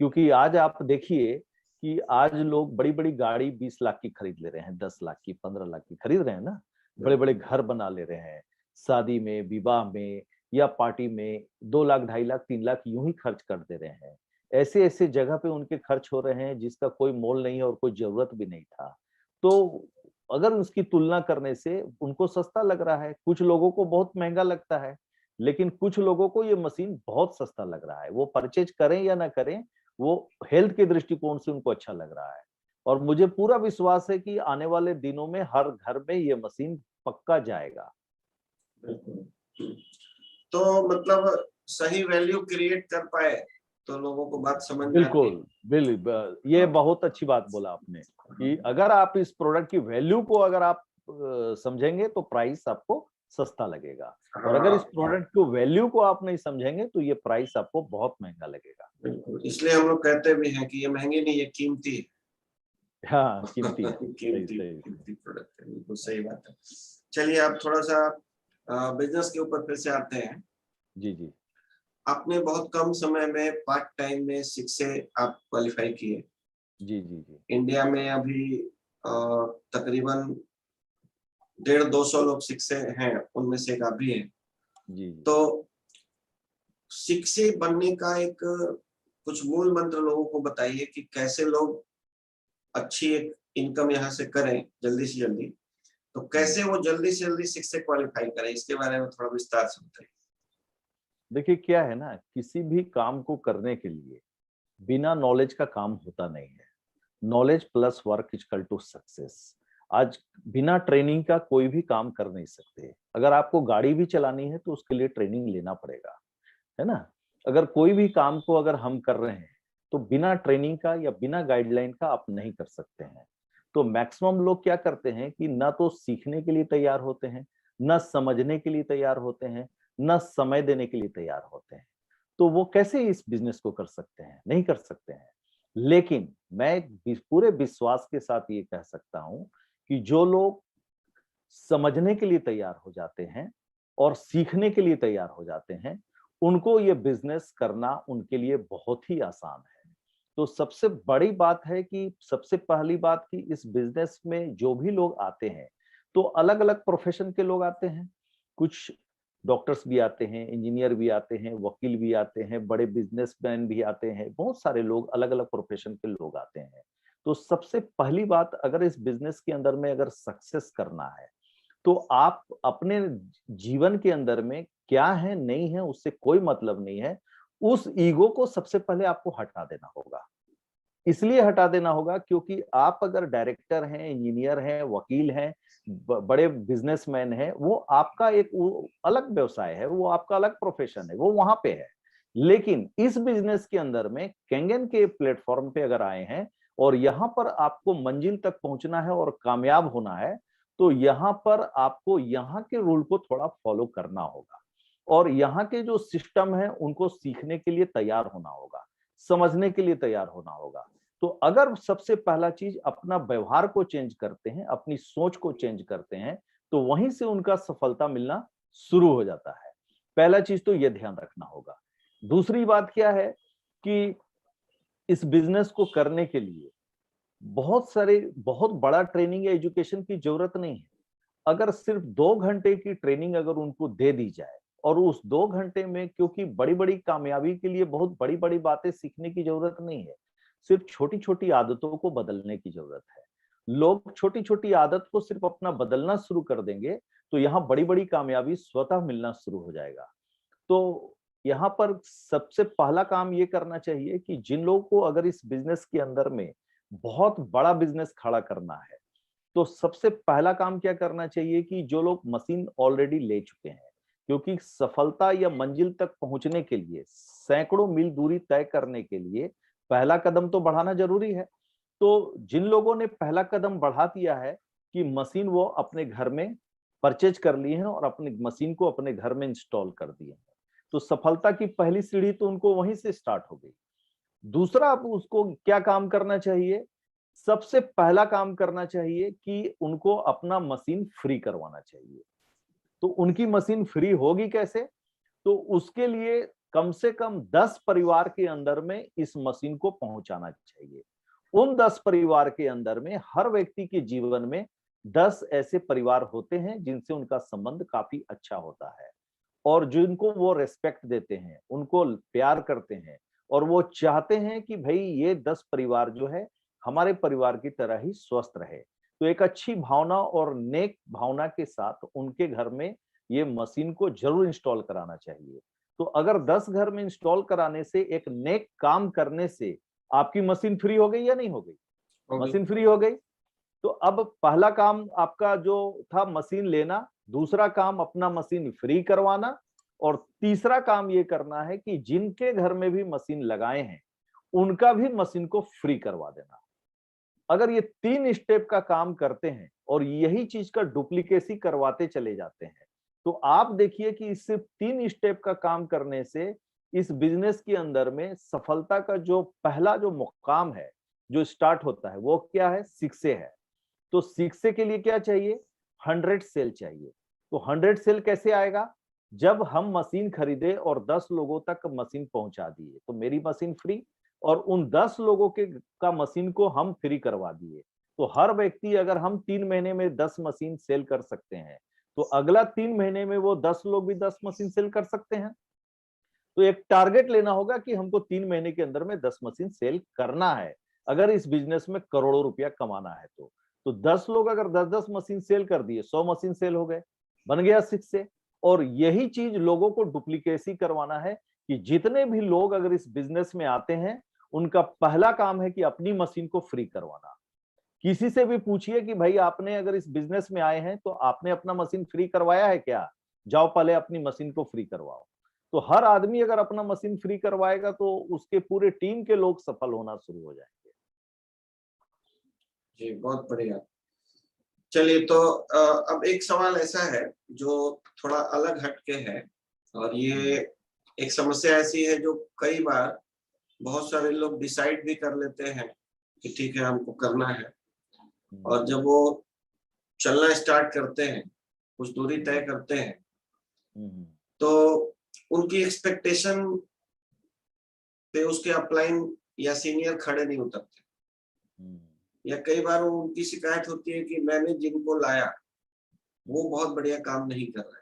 क्योंकि आज आप देखिए कि आज लोग बड़ी-बड़ी गाड़ी 20 लाख की खरीद ले रहे हैं, 10 लाख की, 15 लाख की खरीद रहे हैं ना। बड़े-बड़े घर बना ले रहे हैं। शादी में, विवाह में या पार्टी में 2 लाख, 2.5 लाख, 3 लाख यूं ही खर्च कर दे रहे हैं। ऐसे-ऐसे जगह पे उनके खर्च हो रहे हैं जिसका कोई मोल नहीं है और कोई जरूरत भी नहीं था। तो अगर उसकी तुलना करने से उनको सस्ता लग रहा है। कुछ लोगों को बहुत महंगा लगता है, लेकिन कुछ लोगों को ये मशीन बहुत सस्ता लग रहा है। वो परचेज करें या ना करें, वो हेल्थ के दृष्टिकोण से उनको अच्छा लग रहा है। और मुझे पूरा विश्वास है कि आने वाले दिनों में हर घर में ये मशीन पक्का जाएगा। बिल्कुल। तो मतलब सही वैल्यू क्रिएट कर पाए तो लोगों को बात समझ में आती है। ये बहुत अच्छी बात बोला आपने कि अगर आप इस प्रोडक्ट की वैल्यू को अगर आप समझेंगे तो प्राइस आपको सस्ता लगेगा। और अगर इस प्रोडक्ट को वैल्यू को आप नहीं समझेंगे तो ये प्राइस आपको बहुत महंगा लगेगा। बिल्कुल, इसलिए हम लोग कहते भी हैं कि ये महंगी नहीं, ये कीमती है। हाँ, कीमती है। कीमती प्रोडक्ट है, बिल्कुल सही बात है। चलिए आप थोड़ा सा बिजनेस के ऊपर फिर से आते हैं। जी जी। आपने बहुत कम समय में पार्ट टाइम में 6 से आप क्वालिफाई किए। जी जी जी। इंडिया में अभी तकरीबन 150-200 लोग 6 से हैं, उनमें से एक आप भी हैं। जी। तो 6 से बनने का एक कुछ मूल मंत्र लोगों को बताइए कि कैसे लोग अच्छी एक इनकम यहाँ से करें जल्दी से जल्दी। तो कैसे वो जल्दी से जल्दी 6 से क्वालिफाई करें, इसके बारे में थोड़ा विस्तार से बताइए। देखिए क्या है ना, किसी भी काम को करने के लिए बिना नॉलेज का काम होता नहीं है। Knowledge plus work equal to success. आज बिना ट्रेनिंग का कोई भी काम कर नहीं सकते। अगर आपको गाड़ी भी चलानी है तो उसके लिए ट्रेनिंग लेना पड़ेगा, है ना। अगर कोई भी काम को अगर हम कर रहे हैं तो बिना ट्रेनिंग का या बिना गाइडलाइन का आप नहीं कर सकते हैं। तो मैक्सिमम लोग क्या करते हैं कि ना तो सीखने के लिए तैयार होते हैं, ना समझने के लिए तैयार होते हैं, ना समय देने के लिए तैयार होते हैं। तो वो कैसे इस बिजनेस को कर सकते हैं? नहीं कर सकते हैं। लेकिन मैं पूरे विश्वास के साथ ये कह सकता हूं कि जो लोग समझने के लिए तैयार हो जाते हैं और सीखने के लिए तैयार हो जाते हैं, उनको ये बिजनेस करना उनके लिए बहुत ही आसान है। तो सबसे बड़ी बात है कि सबसे पहली बात कि इस बिजनेस में जो भी लोग आते हैं, तो अलग-अलग प्रोफेशन के लोग आते हैं। कुछ डॉक्टर्स भी आते हैं, इंजीनियर भी आते हैं, वकील भी आते हैं, बड़े बिजनेसमैन भी आते हैं, बहुत सारे लोग अलग-अलग प्रोफेशन के लोग आते हैं। तो सबसे पहली बात, अगर इस बिजनेस के अंदर में अगर सक्सेस करना है, तो आप अपने जीवन के अंदर में क्या है, नहीं है, उससे कोई मतलब नहीं है। उस ईगो को सबसे पहले आपको हटा देना होगा। इसलिए हटा देना होगा क्योंकि आप अगर डायरेक्टर हैं, इंजीनियर हैं, वकील हैं, बड़े बिजनेसमैन हैं, वो आपका एक वो अलग व्यवसाय है, वो आपका अलग प्रोफेशन है, वो वहां पे है। लेकिन इस बिजनेस के अंदर में कैंगन के प्लेटफॉर्म पे अगर आए हैं और यहाँ पर आपको मंजिल तक पहुंचना है और कामयाब होना है, तो यहाँ पर आपको यहाँ के रूल को थोड़ा फॉलो करना होगा और यहाँ के जो सिस्टम है उनको सीखने के लिए तैयार होना होगा, समझने के लिए तैयार होना होगा। तो अगर सबसे पहला चीज अपना व्यवहार को चेंज करते हैं, अपनी सोच को चेंज करते हैं, तो वहीं से उनका सफलता मिलना शुरू हो जाता है। पहला चीज तो यह ध्यान रखना होगा। दूसरी बात क्या है कि इस बिजनेस को करने के लिए बहुत बड़ा ट्रेनिंग या एजुकेशन की जरूरत नहीं है। अगर सिर्फ 2 घंटे की ट्रेनिंग अगर उनको दे दी जाए और उस 2 घंटे में, क्योंकि बड़ी बड़ी कामयाबी के लिए बहुत बड़ी बड़ी बातें सीखने की जरूरत नहीं है, सिर्फ छोटी छोटी आदतों को बदलने की जरूरत है। लोग छोटी छोटी आदत को सिर्फ अपना बदलना शुरू कर देंगे तो यहाँ बड़ी बड़ी कामयाबी स्वतः मिलना शुरू हो जाएगा। तो यहाँ पर सबसे पहला काम ये करना चाहिए कि जिन लोगों को अगर इस बिजनेस के अंदर में बहुत बड़ा बिजनेस खड़ा करना है, तो सबसे पहला काम क्या करना चाहिए कि जो लोग मशीन ऑलरेडी ले चुके हैं, क्योंकि सफलता या मंजिल तक पहुंचने के लिए, सैकड़ों मील दूरी तय करने के लिए पहला कदम तो बढ़ाना जरूरी है। तो जिन लोगों ने पहला कदम बढ़ा दिया है कि मशीन वो अपने घर में परचेज कर लिए हैं और अपने मशीन को अपने घर में इंस्टॉल कर दिए हैं। तो सफलता की पहली सीढ़ी तो उनको वहीं से स्टार्ट हो गई। दूसरा, अब उसको क्या काम करना चाहिए? सबसे पहला काम करना चाहिए कि उनको अपना मशीन फ्री करवाना चाहिए। तो उनकी मशीन फ्री होगी कैसे? तो उसके लिए कम से कम 10 परिवार के अंदर में इस मशीन को पहुंचाना चाहिए। उन 10 परिवार के अंदर में हर व्यक्ति के जीवन में 10 ऐसे परिवार होते हैं जिनसे उनका संबंध काफी अच्छा होता है और जिनको वो रेस्पेक्ट देते हैं, उनको प्यार करते हैं और वो चाहते हैं कि भाई ये 10 परिवार जो है हमारे परिवार की तरह ही स्वस्थ रहे। तो एक अच्छी भावना और नेक भावना के साथ उनके घर में ये मशीन को जरूर इंस्टॉल कराना चाहिए। तो अगर 10 घर में इंस्टॉल कराने से, एक नेक काम करने से आपकी मशीन फ्री हो गई या नहीं हो गई? मशीन फ्री हो गई। तो अब पहला काम आपका जो था मशीन लेना, दूसरा काम अपना मशीन फ्री करवाना और तीसरा काम ये करना है कि जिनके घर में भी मशीन लगाए हैं उनका भी मशीन को फ्री करवा देना। अगर ये 3 स्टेप का काम करते हैं और यही चीज का डुप्लीकेसी करवाते चले जाते हैं तो आप देखिए कि इस सिर्फ 3 स्टेप का काम करने से इस बिजनेस के अंदर में सफलता का जो पहला जो मुकाम है जो स्टार्ट होता है वो क्या है? 6 से है। तो 6 से के लिए क्या चाहिए? 100 सेल चाहिए। तो 100 सेल कैसे आएगा? जब हम मशीन खरीदे और 10 लोगों तक मशीन पहुंचा दिए तो मेरी मशीन फ्री और उन 10 लोगों के का मशीन को हम फ्री करवा दिए। तो हर व्यक्ति, अगर हम 3 महीने में 10 मशीन सेल कर सकते हैं तो अगला 3 महीने में वो 10 लोग भी 10 मशीन सेल कर सकते हैं। तो एक टारगेट लेना होगा कि हमको 3 महीने के अंदर में 10 मशीन सेल करना है अगर इस बिजनेस में करोड़ों रुपया कमाना है। तो 10 लोग अगर 10-10 मशीन सेल कर दिए, 100 मशीन सेल हो गए, बन गया 6 से। और यही चीज लोगों को डुप्लीकेसी करवाना है कि जितने भी लोग अगर इस बिजनेस में आते हैं उनका पहला काम है कि अपनी मशीन को फ्री करवाना। किसी से भी पूछिए कि भाई आपने अगर इस बिजनेस में आए हैं तो आपने अपना मशीन फ्री करवाया है क्या? जाओ पहले अपनी मशीन को फ्री करवाओ। तो हर आदमी अगर अपना मशीन फ्री करवाएगा तो उसके पूरे टीम के लोग सफल होना शुरू हो जाएंगे। जी, बहुत बढ़िया। चलिए, तो अब एक सवाल ऐसा है जो थोड़ा अलग हटके है और ये एक समस्या ऐसी है जो कई बार बहुत सारे लोग डिसाइड भी कर लेते हैं कि ठीक है हमको करना है और जब वो चलना स्टार्ट करते हैं, कुछ दूरी तय करते हैं तो उनकी एक्सपेक्टेशन पे उसके अपलाइन या सीनियर खड़े नहीं उतरते या कई बार उनकी शिकायत होती है कि मैंने जिनको लाया वो बहुत बढ़िया काम नहीं कर रहे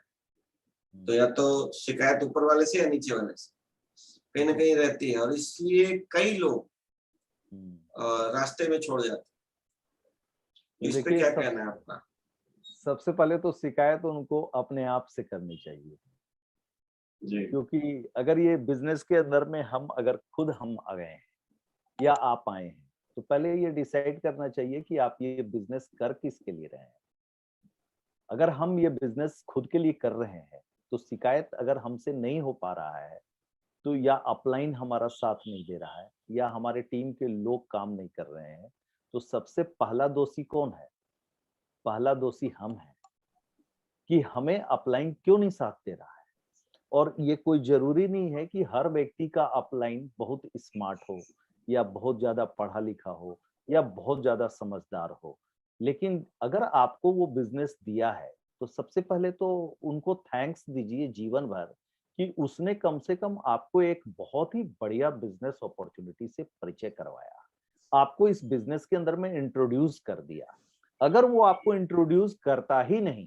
हैं। तो या तो शिकायत ऊपर वाले से या नीचे वाले से कहीं ना कहीं रहती है और इसलिए कई लोग रास्ते में छोड़ जाते हैं। इस पे क्या कहना है आपका? सबसे पहले तो शिकायत उनको अपने आप से करनी चाहिए जी। क्योंकि अगर ये बिजनेस के अंदर में हम अगर खुद हम आ गए हैं या आप आए हैं तो पहले ये डिसाइड करना चाहिए कि आप ये बिजनेस कर किसके लिए रहे हैं। अगर हम ये बिजनेस खुद के लिए कर रहे हैं तो शिकायत अगर हमसे नहीं हो पा रहा है तो या अपलाइन हमारा साथ नहीं दे रहा है या हमारे टीम के लोग काम नहीं कर रहे हैं तो सबसे पहला दोषी कौन है? पहला दोषी हम हैं कि हमें अपलाइन क्यों नहीं साथ दे रहा है। और ये कोई जरूरी नहीं है कि हर व्यक्ति का अपलाइन बहुत स्मार्ट हो या बहुत ज्यादा पढ़ा लिखा हो या बहुत ज्यादा समझदार हो, लेकिन अगर आपको वो बिजनेस दिया है तो सबसे पहले तो उनको थैंक्स दीजिए जीवन भर कि उसने कम से कम आपको एक बहुत ही बढ़िया बिजनेस अपॉर्चुनिटी से परिचय करवाया, आपको इस बिजनेस के अंदर में इंट्रोड्यूस कर दिया। अगर वो आपको इंट्रोड्यूस करता ही नहीं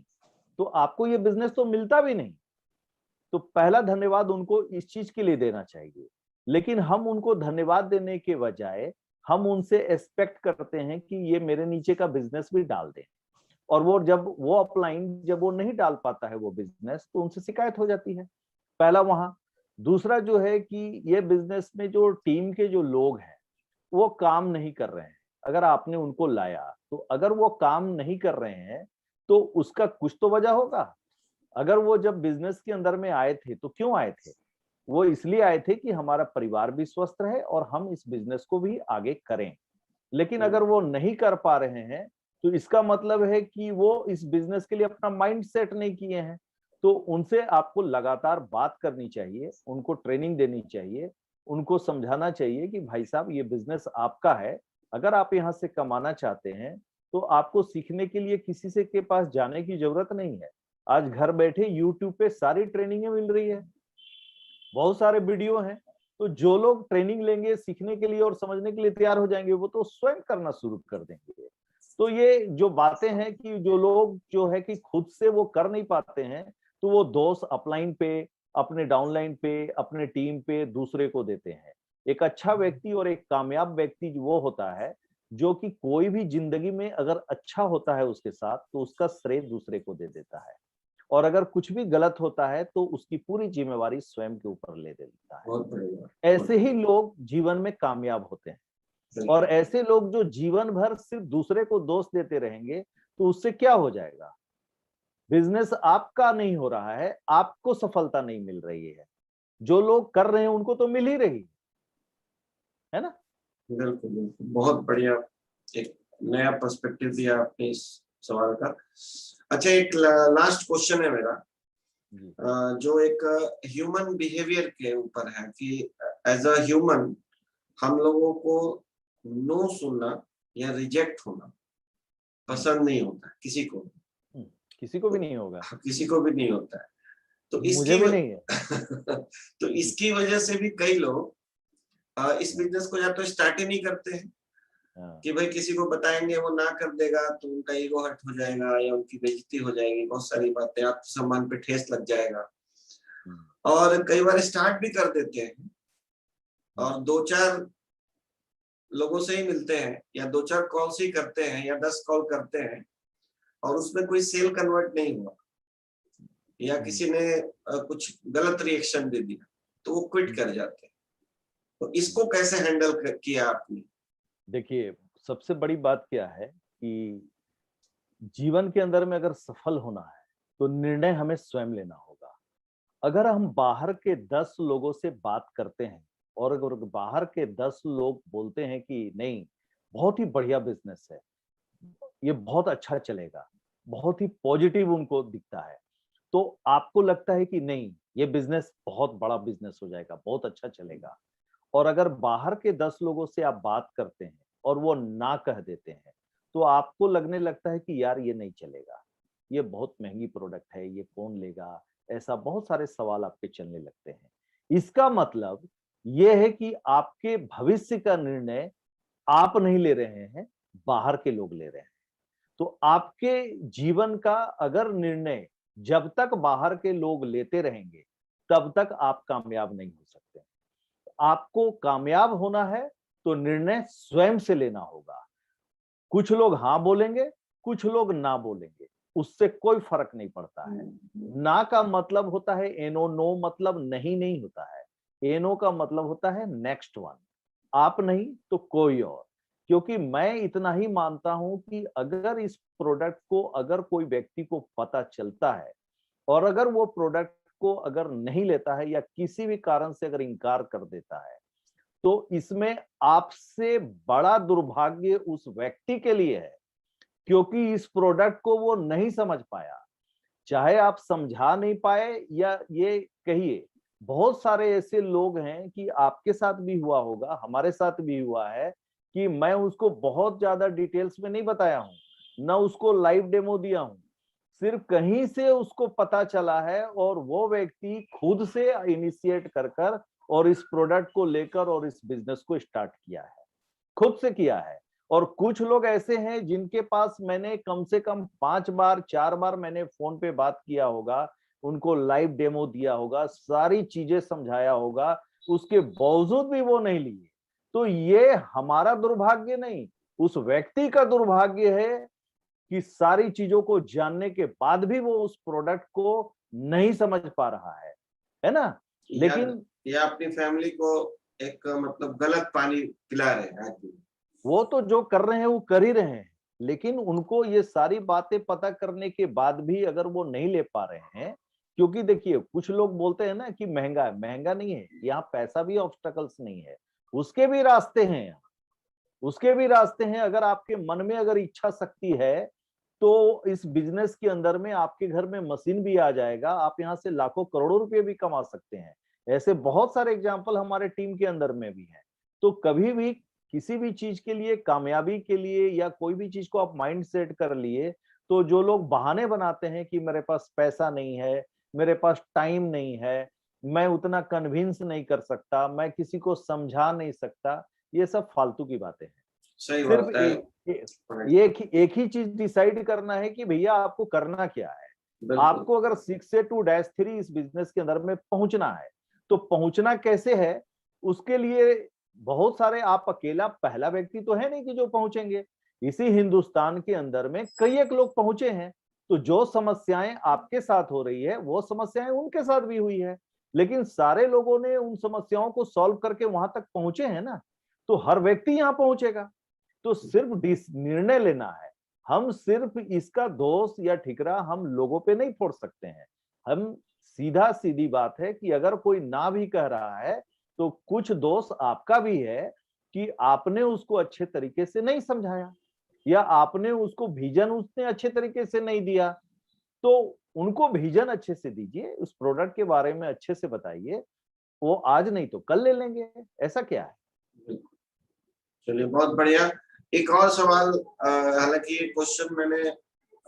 तो आपको ये बिजनेस तो मिलता भी नहीं। तो पहला धन्यवाद उनको इस चीज के लिए देना चाहिए, लेकिन हम उनको धन्यवाद देने के बजाय हम उनसे एक्सपेक्ट करते हैं कि ये मेरे नीचे का बिजनेस भी डाल दें और वो जब वो अपलाइन जब वो नहीं डाल पाता है वो बिजनेस तो उनसे शिकायत हो जाती है। पहला वहां। दूसरा जो है कि ये बिजनेस में जो टीम के जो लोग हैं वो काम नहीं कर रहे हैं। अगर आपने उनको लाया तो अगर वो काम नहीं कर रहे हैं तो उसका कुछ तो वजह होगा। अगर वो जब बिजनेस के अंदर में आए थे तो क्यों आए थे? वो इसलिए आए थे कि हमारा परिवार भी स्वस्थ रहे और हम इस बिजनेस को भी आगे करें। लेकिन अगर वो नहीं कर पा रहे हैं तो इसका मतलब है कि वो इस बिजनेस के लिए अपना माइंड सेट नहीं किए हैं। तो उनसे आपको लगातार बात करनी चाहिए, उनको ट्रेनिंग देनी चाहिए, उनको समझाना चाहिए कि भाई साहब ये बिजनेस आपका है, अगर आप यहाँ से कमाना चाहते हैं तो आपको सीखने के लिए किसी से के पास जाने की जरूरत नहीं है। आज घर बैठे यूट्यूब पे सारी ट्रेनिंगें मिल रही है, बहुत सारे वीडियो हैं। तो जो लोग ट्रेनिंग लेंगे, सीखने के लिए और समझने के लिए तैयार हो जाएंगे, वो तो स्वयं करना शुरू कर देंगे। तो ये जो बातें हैं कि जो लोग जो है कि खुद से वो कर नहीं पाते हैं, तो वो दोष अपलाइन पे, अपने डाउनलाइन पे, अपने टीम पे, दूसरे को देते हैं। एक अच्छा व्यक्ति और एक कामयाब व्यक्ति वो होता है जो कि कोई भी जिंदगी में अगर अच्छा होता है उसके साथ, तो उसका श्रेय दूसरे को दे देता है, और अगर कुछ भी गलत होता है तो उसकी पूरी जिम्मेवारी स्वयं के ऊपर ले लेता है। बहुत बढ़िया। ऐसे ही लोग जीवन में कामयाब होते हैं। और ऐसे लोग जो जीवन भर सिर्फ दूसरे को दोष देते रहेंगे, तो उससे क्या हो जाएगा? बिजनेस आपका नहीं हो रहा है, आपको सफलता नहीं मिल रही है, जो लोग कर रहे हैं उनको तो मिल ही रही है ना। बिल्कुल बिल्कुल, बहुत बढ़िया, एक नया पर्सपेक्टिव दिया आपने इस सवाल का। अच्छा, एक लास्ट क्वेश्चन है मेरा, जी। जो एक ह्यूमन बिहेवियर के ऊपर है कि एज अ ह्यूमन हम लोगों को नो सुनना या रिजेक्ट होना पसंद नहीं होता किसी को। किसी को भी नहीं होगा। किसी को भी नहीं होता है। तो मुझे भी नहीं है। तो इसकी वजह से भी कई लोग इस बिजनेस को या तो स्टार्ट ही नहीं करते हैं कि भाई किसी को बताएंगे वो ना कर देगा तो उनका ईगो हर्ट हो जाएगा या उनकी बेइज्जती हो जाएगी, बहुत सारी बातें, आत्मसम्मान पे ठेस लग जाएगा। और कई बार स्टार्ट भी कर देते हैं और 2-4 लोगों से ही मिलते हैं या 2-4 कॉल से ही करते हैं या 10 कॉल करते हैं और उसमें कोई सेल कन्वर्ट नहीं हुआ या किसी ने कुछ गलत रिएक्शन दे दिया तो वो क्विट कर जाते हैं। तो इसको कैसे हैंडल किया आपने? देखिए, सबसे बड़ी बात क्या है कि जीवन के अंदर में अगर सफल होना है तो निर्णय हमें स्वयं लेना होगा। अगर हम बाहर के 10 लोगों से बात करते हैं और अगर बाहर के 10 लोग बोलते हैं कि नहीं, बहुत ही बढ़िया बिजनेस है, ये बहुत अच्छा चलेगा, बहुत ही पॉजिटिव उनको दिखता है, तो आपको लगता है कि नहीं, ये बिजनेस बहुत बड़ा बिजनेस हो जाएगा, बहुत अच्छा चलेगा। और अगर बाहर के 10 लोगों से आप बात करते हैं और वो ना कह देते हैं, तो आपको लगने लगता है कि यार ये नहीं चलेगा, ये बहुत महंगी प्रोडक्ट है, ये कौन लेगा, ऐसा बहुत सारे सवाल आपके चलने लगते हैं। इसका मतलब ये है कि आपके भविष्य का निर्णय आप नहीं ले रहे हैं, बाहर के लोग ले रहे हैं। तो आपके जीवन का अगर निर्णय जब तक बाहर के लोग लेते रहेंगे, तब तक आप कामयाब नहीं हो सकते। आपको कामयाब होना है तो निर्णय स्वयं से लेना होगा। कुछ लोग हाँ बोलेंगे, कुछ लोग ना बोलेंगे, उससे कोई फर्क नहीं पड़ता है। ना का मतलब होता है एनो, नो मतलब नहीं नहीं होता है। एनो का मतलब होता है नेक्स्ट वन, आप नहीं तो कोई और। क्योंकि मैं इतना ही मानता हूं कि अगर इस प्रोडक्ट को अगर कोई व्यक्ति को पता चलता है और अगर वो प्रोडक्ट को अगर नहीं लेता है या किसी भी कारण से अगर इनकार कर देता है, तो इसमें आपसे बड़ा दुर्भाग्य उस व्यक्ति के लिए है, क्योंकि इस प्रोडक्ट को वो नहीं समझ पाया। चाहे आप समझा नहीं पाए या ये कहिए, बहुत सारे ऐसे लोग हैं कि आपके साथ भी हुआ होगा, हमारे साथ भी हुआ है कि मैं उसको बहुत ज्यादा डिटेल्स में नहीं बताया हूं, ना उसको लाइव डेमो दिया हूं, सिर्फ कहीं से उसको पता चला है और वो व्यक्ति खुद से इनिशिएट कर और इस प्रोडक्ट को लेकर और इस बिजनेस को स्टार्ट किया है, खुद से किया है। और कुछ लोग ऐसे हैं जिनके पास मैंने कम से कम 5 बार 4 बार मैंने फोन पे बात किया होगा, उनको लाइव डेमो दिया होगा, सारी चीजें समझाया होगा, उसके बावजूद भी वो नहीं लिए। तो ये हमारा दुर्भाग्य नहीं, उस व्यक्ति का दुर्भाग्य है कि सारी चीजों को जानने के बाद भी वो उस प्रोडक्ट को नहीं समझ पा रहा है ना। लेकिन या अपनी फैमिली को एक मतलब गलत पानी पिला रहे हैं आदमी। वो तो जो कर रहे हैं वो कर ही रहे हैं, लेकिन उनको ये सारी बातें पता करने के बाद भी अगर वो नहीं ले पा रहे हैं, क्योंकि देखिए कुछ लोग बोलते हैं ना कि महंगा है, महंगा नहीं है, यहाँ पैसा भी ऑब्स्टकल्स नहीं है, उसके भी रास्ते हैं यहाँ। उसके भी रास्ते हैं। अगर आपके मन में अगर इच्छा शक्ति है तो इस बिजनेस के अंदर में आपके घर में मशीन भी आ जाएगा, आप यहाँ से लाखों करोड़ों रुपए भी कमा सकते हैं। ऐसे बहुत सारे एग्जाम्पल हमारे टीम के अंदर में भी हैं। तो कभी भी किसी भी चीज के लिए, कामयाबी के लिए या कोई भी चीज को आप माइंड सेट कर लिए, तो जो लोग बहाने बनाते हैं कि मेरे पास पैसा नहीं है, मेरे पास टाइम नहीं है, मैं उतना कन्विंस नहीं कर सकता, मैं किसी को समझा नहीं सकता, ये सब फालतू की बातें हैं। सही सिर्फ बात है। एक ही चीज डिसाइड करना है कि भैया आपको करना क्या है। बिल्कुल आपको अगर 6 से 2-3 इस बिजनेस के अंदर में पहुंचना है, तो पहुंचना कैसे है, उसके लिए बहुत सारे, आप अकेला पहला व्यक्ति तो है नहीं कि जो पहुंचेंगे। इसी हिंदुस्तान के अंदर में कई एक लोग पहुंचे हैं। तो जो समस्याएं आपके साथ हो रही है वो समस्याएं उनके साथ भी हुई है, लेकिन सारे लोगों ने उन समस्याओं को सॉल्व करके वहां तक पहुंचे हैं ना। तो हर व्यक्ति यहां पहुंचेगा। तो सिर्फ निर्णय लेना है। हम सिर्फ इसका दोष या ठिकरा हम लोगों पे नहीं फोड़ सकते हैं। हम सीधा सीधी बात है कि अगर कोई ना भी कह रहा है तो कुछ दोष आपका भी है कि आपने उसको अच्छे तरीके से नहीं समझाया, या आपने उसको विजन उसने अच्छे तरीके से नहीं दिया। तो उनको विजन अच्छे से दीजिए, उस प्रोडक्ट के बारे में अच्छे से बताइए। वो आज नहीं तो कल ले लेंगे, ऐसा क्या है। चलिए, बहुत बढ़िया। एक और सवाल, हालांकि ये क्वेश्चन मैंने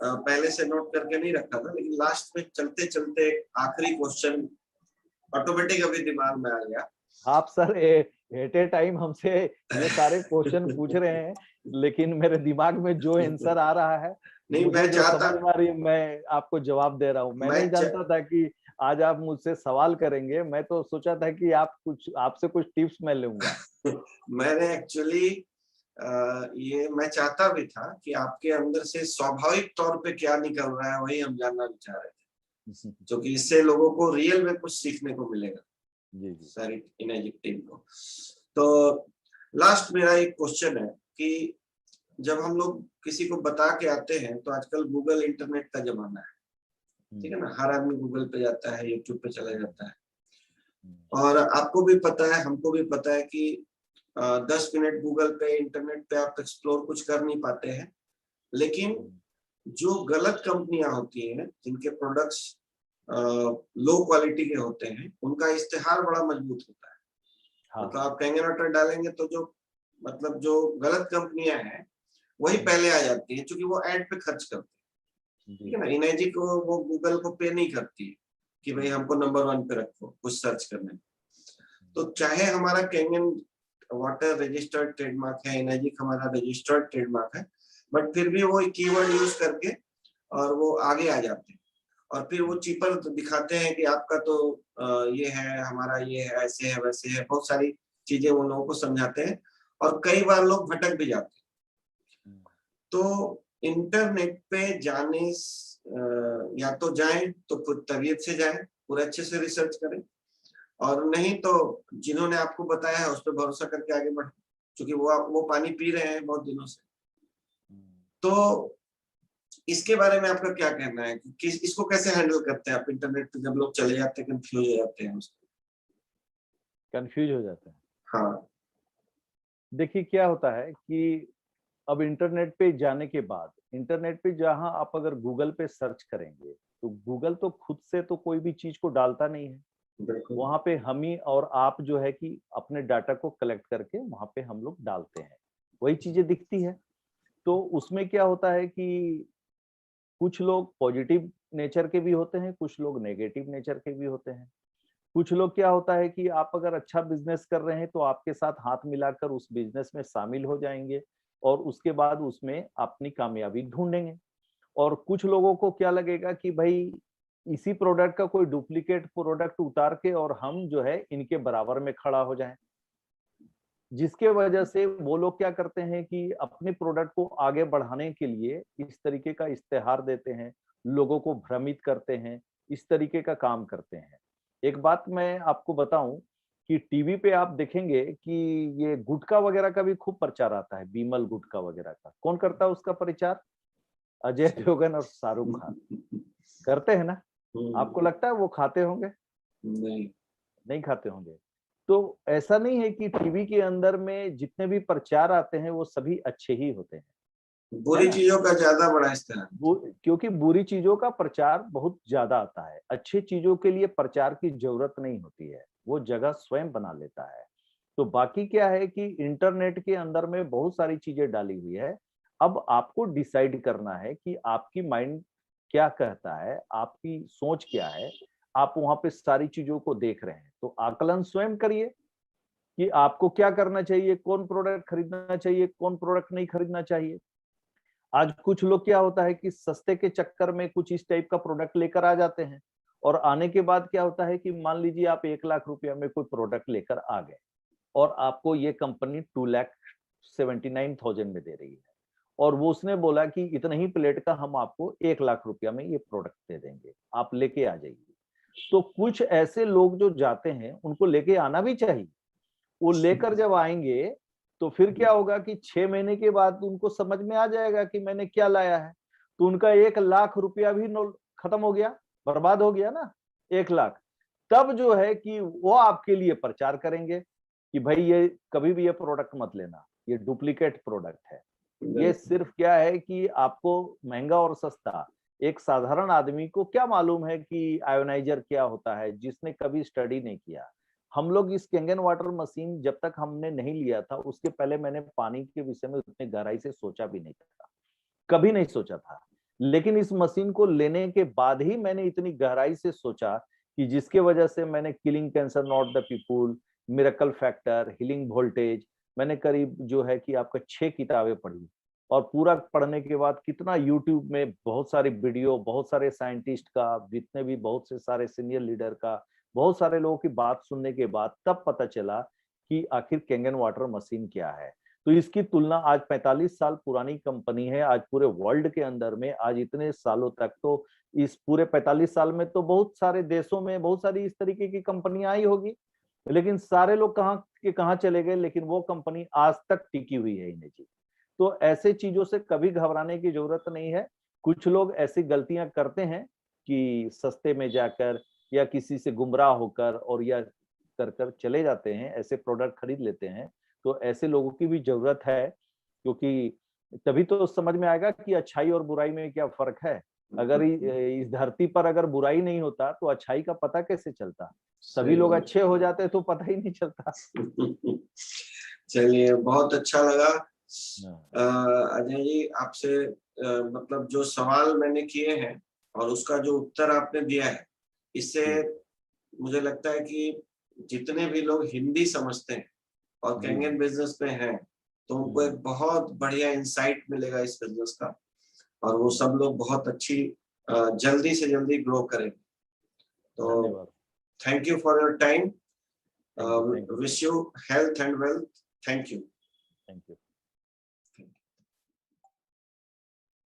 पहले से नोट करके नहीं रखा था, लेकिन लास्ट में चलते चलते आखिरी क्वेश्चन ऑटोमेटिक अभी दिमाग में आ गया। आप सर एट ए टाइम हमसे ये सारे क्वेश्चन पूछ रहे हैं, लेकिन मेरे दिमाग में जो आंसर आ रहा है, नहीं, मुझे मैं जो चाहता समझ में आ रही है, मैं आपको जवाब दे रहा हूँ। मैं नहीं जानता था कि आज आप मुझसे सवाल करेंगे। मैं तो सोचा था कि आपसे कुछ टिप्स मैं लूंगा। मैंने एक्चुअली ये मैं चाहता भी था कि आपके अंदर से स्वाभाविक तौर पे क्या निकल रहा है, वही हम जानना चाह रहे थे, क्योंकि इससे लोगों को रियल में कुछ सीखने को मिलेगा। जी जी। सारी इनर्जी टीम को। तो लास्ट मेरा एक क्वेश्चन है कि जब हम लोग किसी को बता के आते हैं, तो आजकल गूगल इंटरनेट का जमाना है, ठीक है ना, हर आदमी गूगल पे जाता है, यूट्यूब पे चला जाता है। और आपको भी पता है, हमको भी पता है कि 10 मिनट गूगल पे, इंटरनेट पे आप एक्सप्लोर कुछ कर नहीं पाते हैं। लेकिन जो गलत कंपनियां होती हैं, जिनके प्रोडक्ट्स लो क्वालिटी के होते हैं, उनका इश्तेहार बड़ा मजबूत होता है। हाँ। मतलब आप कहेंगे नोटर डालेंगे तो जो मतलब जो गलत कंपनियां हैं वही पहले आ जाती हैं, क्योंकि वो एड पे खर्च करते हैं, ठीक है ना। इनर्जी को वो गूगल को पे नहीं करती है कि भाई हमको नंबर 1 पे रखो कुछ सर्च करने में। तो चाहे हमारा कैंगन वाटर रजिस्टर्ड ट्रेडमार्क है, एनर्जी हमारा रजिस्टर्ड ट्रेडमार्क है, बट फिर भी वो कीवर्ड यूज करके और वो आगे आ जाते हैं, और फिर वो चीपर दिखाते हैं कि आपका तो ये है, हमारा ये है, ऐसे है वैसे है, बहुत सारी चीजें वो लोगों को समझाते हैं, और कई बार लोग भटक भी जाते हैं। तो इंटरनेट पे जाने या तो जाएं तो खुद तबीयत से जाएं, पूरे अच्छे से रिसर्च करें, और नहीं तो जिन्होंने आपको बताया है उस पर भरोसा करके आगे बढ़े, क्योंकि वो पानी पी रहे हैं बहुत दिनों से। तो इसके बारे में आपका क्या कहना है कि इसको कैसे हैंडल करते हैं आप, इंटरनेट पे जब लोग चले जाते हैं, कंफ्यूज हो जाते हैं उसको? कंफ्यूज हो जाते हैं। हाँ। देखिए क्या होता है कि अब इंटरनेट पे जाने के बाद, इंटरनेट पे जहां आप अगर गूगल पे सर्च करेंगे, तो गूगल तो खुद से तो कोई भी चीज को डालता नहीं है। वहां पे हम ही और आप जो है कि अपने डाटा को कलेक्ट करके वहां पे हम लोग डालते हैं, वही चीजें दिखती है। तो उसमें क्या होता है कि कुछ लोग पॉजिटिव नेचर के भी होते हैं, कुछ लोग नेगेटिव नेचर के भी होते हैं। कुछ लोग क्या होता है कि आप अगर अच्छा बिजनेस कर रहे हैं तो आपके साथ हाथ मिलाकर उस बिजनेस में शामिल हो जाएंगे और उसके बाद उसमें अपनी कामयाबी ढूंढेंगे। और कुछ लोगों को क्या लगेगा कि भाई इसी प्रोडक्ट का कोई डुप्लीकेट प्रोडक्ट उतार के और हम जो है इनके बराबर में खड़ा हो जाएं, जिसके वजह से वो लोग क्या करते हैं कि अपने प्रोडक्ट को आगे बढ़ाने के लिए इस तरीके का इश्तेहार देते हैं, लोगों को भ्रमित करते हैं, इस तरीके का काम करते हैं। एक बात मैं आपको बताऊं कि टीवी पे आप देखेंगे कि ये गुटखा वगैरह का भी खूब प्रचार आता है, बिमल गुटखा वगैरह का। कौन करता है उसका प्रचार? अजय देवगन और शाहरुख खान करते हैं ना। आपको लगता है वो खाते होंगे? नहीं। नहीं खाते होंगे। तो ऐसा नहीं है कि टीवी के अंदर में जितने भी प्रचार आते हैं वो सभी अच्छे ही होते हैं, बुरी ना? चीजों का ज्यादा बड़ा इस्तेमाल। क्योंकि बुरी चीजों का प्रचार बहुत ज्यादा आता है, अच्छी चीजों के लिए प्रचार की जरूरत नहीं होती है, वो जगह स्वयं बना लेता है। तो बाकी क्या है कि इंटरनेट के अंदर में बहुत सारी चीजें डाली हुई है। अब आपको डिसाइड करना है कि आपकी माइंड क्या कहता है, आपकी सोच क्या है। आप वहां पे सारी चीजों को देख रहे हैं, तो आकलन स्वयं करिए कि आपको क्या करना चाहिए, कौन प्रोडक्ट खरीदना चाहिए, कौन प्रोडक्ट नहीं खरीदना चाहिए। आज कुछ लोग क्या होता है कि सस्ते के चक्कर में कुछ इस टाइप का प्रोडक्ट लेकर आ जाते हैं, और आने के बाद क्या होता है कि मान लीजिए आप 1 लाख रुपया में कोई प्रोडक्ट लेकर आ गए और आपको ये कंपनी 2,79,000 में दे रही है, और वो उसने बोला कि इतना ही प्लेट का हम आपको 1 लाख रुपया में ये प्रोडक्ट दे देंगे, आप लेके आ जाइए। तो कुछ ऐसे लोग जो जाते हैं उनको लेके आना भी चाहिए। वो लेकर जब आएंगे तो फिर क्या होगा कि 6 महीने के बाद उनको समझ में आ जाएगा कि मैंने क्या लाया है। तो उनका 1 लाख रुपया भी खत्म हो गया, बर्बाद हो गया ना, 1 लाख। तब जो है कि वो आपके लिए प्रचार करेंगे कि भाई ये कभी भी ये प्रोडक्ट मत लेना, ये डुप्लीकेट प्रोडक्ट है। ये सिर्फ क्या है कि आपको महंगा और सस्ता, एक साधारण आदमी को क्या मालूम है कि आयोनाइजर क्या होता है, जिसने कभी स्टडी नहीं किया। हम लोग इस कैंगन वाटर मशीन जब तक हमने नहीं लिया था, उसके पहले मैंने पानी के विषय में उतनी गहराई से सोचा भी नहीं था, कभी नहीं सोचा था। लेकिन इस मशीन को लेने के बाद ही मैंने इतनी गहराई से सोचा कि जिसके वजह से मैंने killing cancer not the people, miracle factor, healing voltage, मैंने करीब जो है कि आपका 6 किताबें पढ़ी। और पूरा पढ़ने के बाद कितना यूट्यूब में बहुत सारी वीडियो, बहुत सारे साइंटिस्ट का, जितने भी बहुत से सारे सीनियर लीडर का, बहुत सारे लोगों की बात सुनने के बाद तब पता चला कि आखिर कैंगन वाटर मशीन क्या है। तो इसकी तुलना आज 45 साल पुरानी कंपनी है, आज पूरे वर्ल्ड के अंदर में, आज इतने सालों तक, तो इस पूरे 45 साल में तो बहुत सारे देशों में बहुत सारी इस तरीके की कंपनियां आई होगी, लेकिन सारे लोग कहाँ के कहाँ चले गए, लेकिन वो कंपनी आज तक टिकी हुई है इन्हें जी। तो ऐसे चीजों से कभी घबराने की जरूरत नहीं है। कुछ लोग ऐसी गलतियां करते हैं कि सस्ते में जाकर या किसी से गुमराह होकर और या कर कर चले जाते हैं, ऐसे प्रोडक्ट खरीद लेते हैं। तो ऐसे लोगों की भी जरूरत है, क्योंकि तभी तो समझ में आएगा कि अच्छाई और बुराई में क्या फर्क है। अगर इस धरती पर अगर बुराई नहीं होता तो अच्छाई का पता कैसे चलता। सभी लोग अच्छे हो जाते तो पता ही नहीं चलता। चलिए, बहुत अच्छा लगा अजय जी आपसे। मतलब जो सवाल मैंने किए हैं और उसका जो उत्तर आपने दिया है, इससे मुझे लगता है कि जितने भी लोग हिंदी समझते हैं और कैंगन बिजनेस में हैं, तो उनको एक बहुत बढ़िया इंसाइट मिलेगा इस बिजनेस का, और वो सब लोग बहुत अच्छी जल्दी से जल्दी ग्रो करेंगे। तो thank you for your time, wish you health and wealth. Thank you.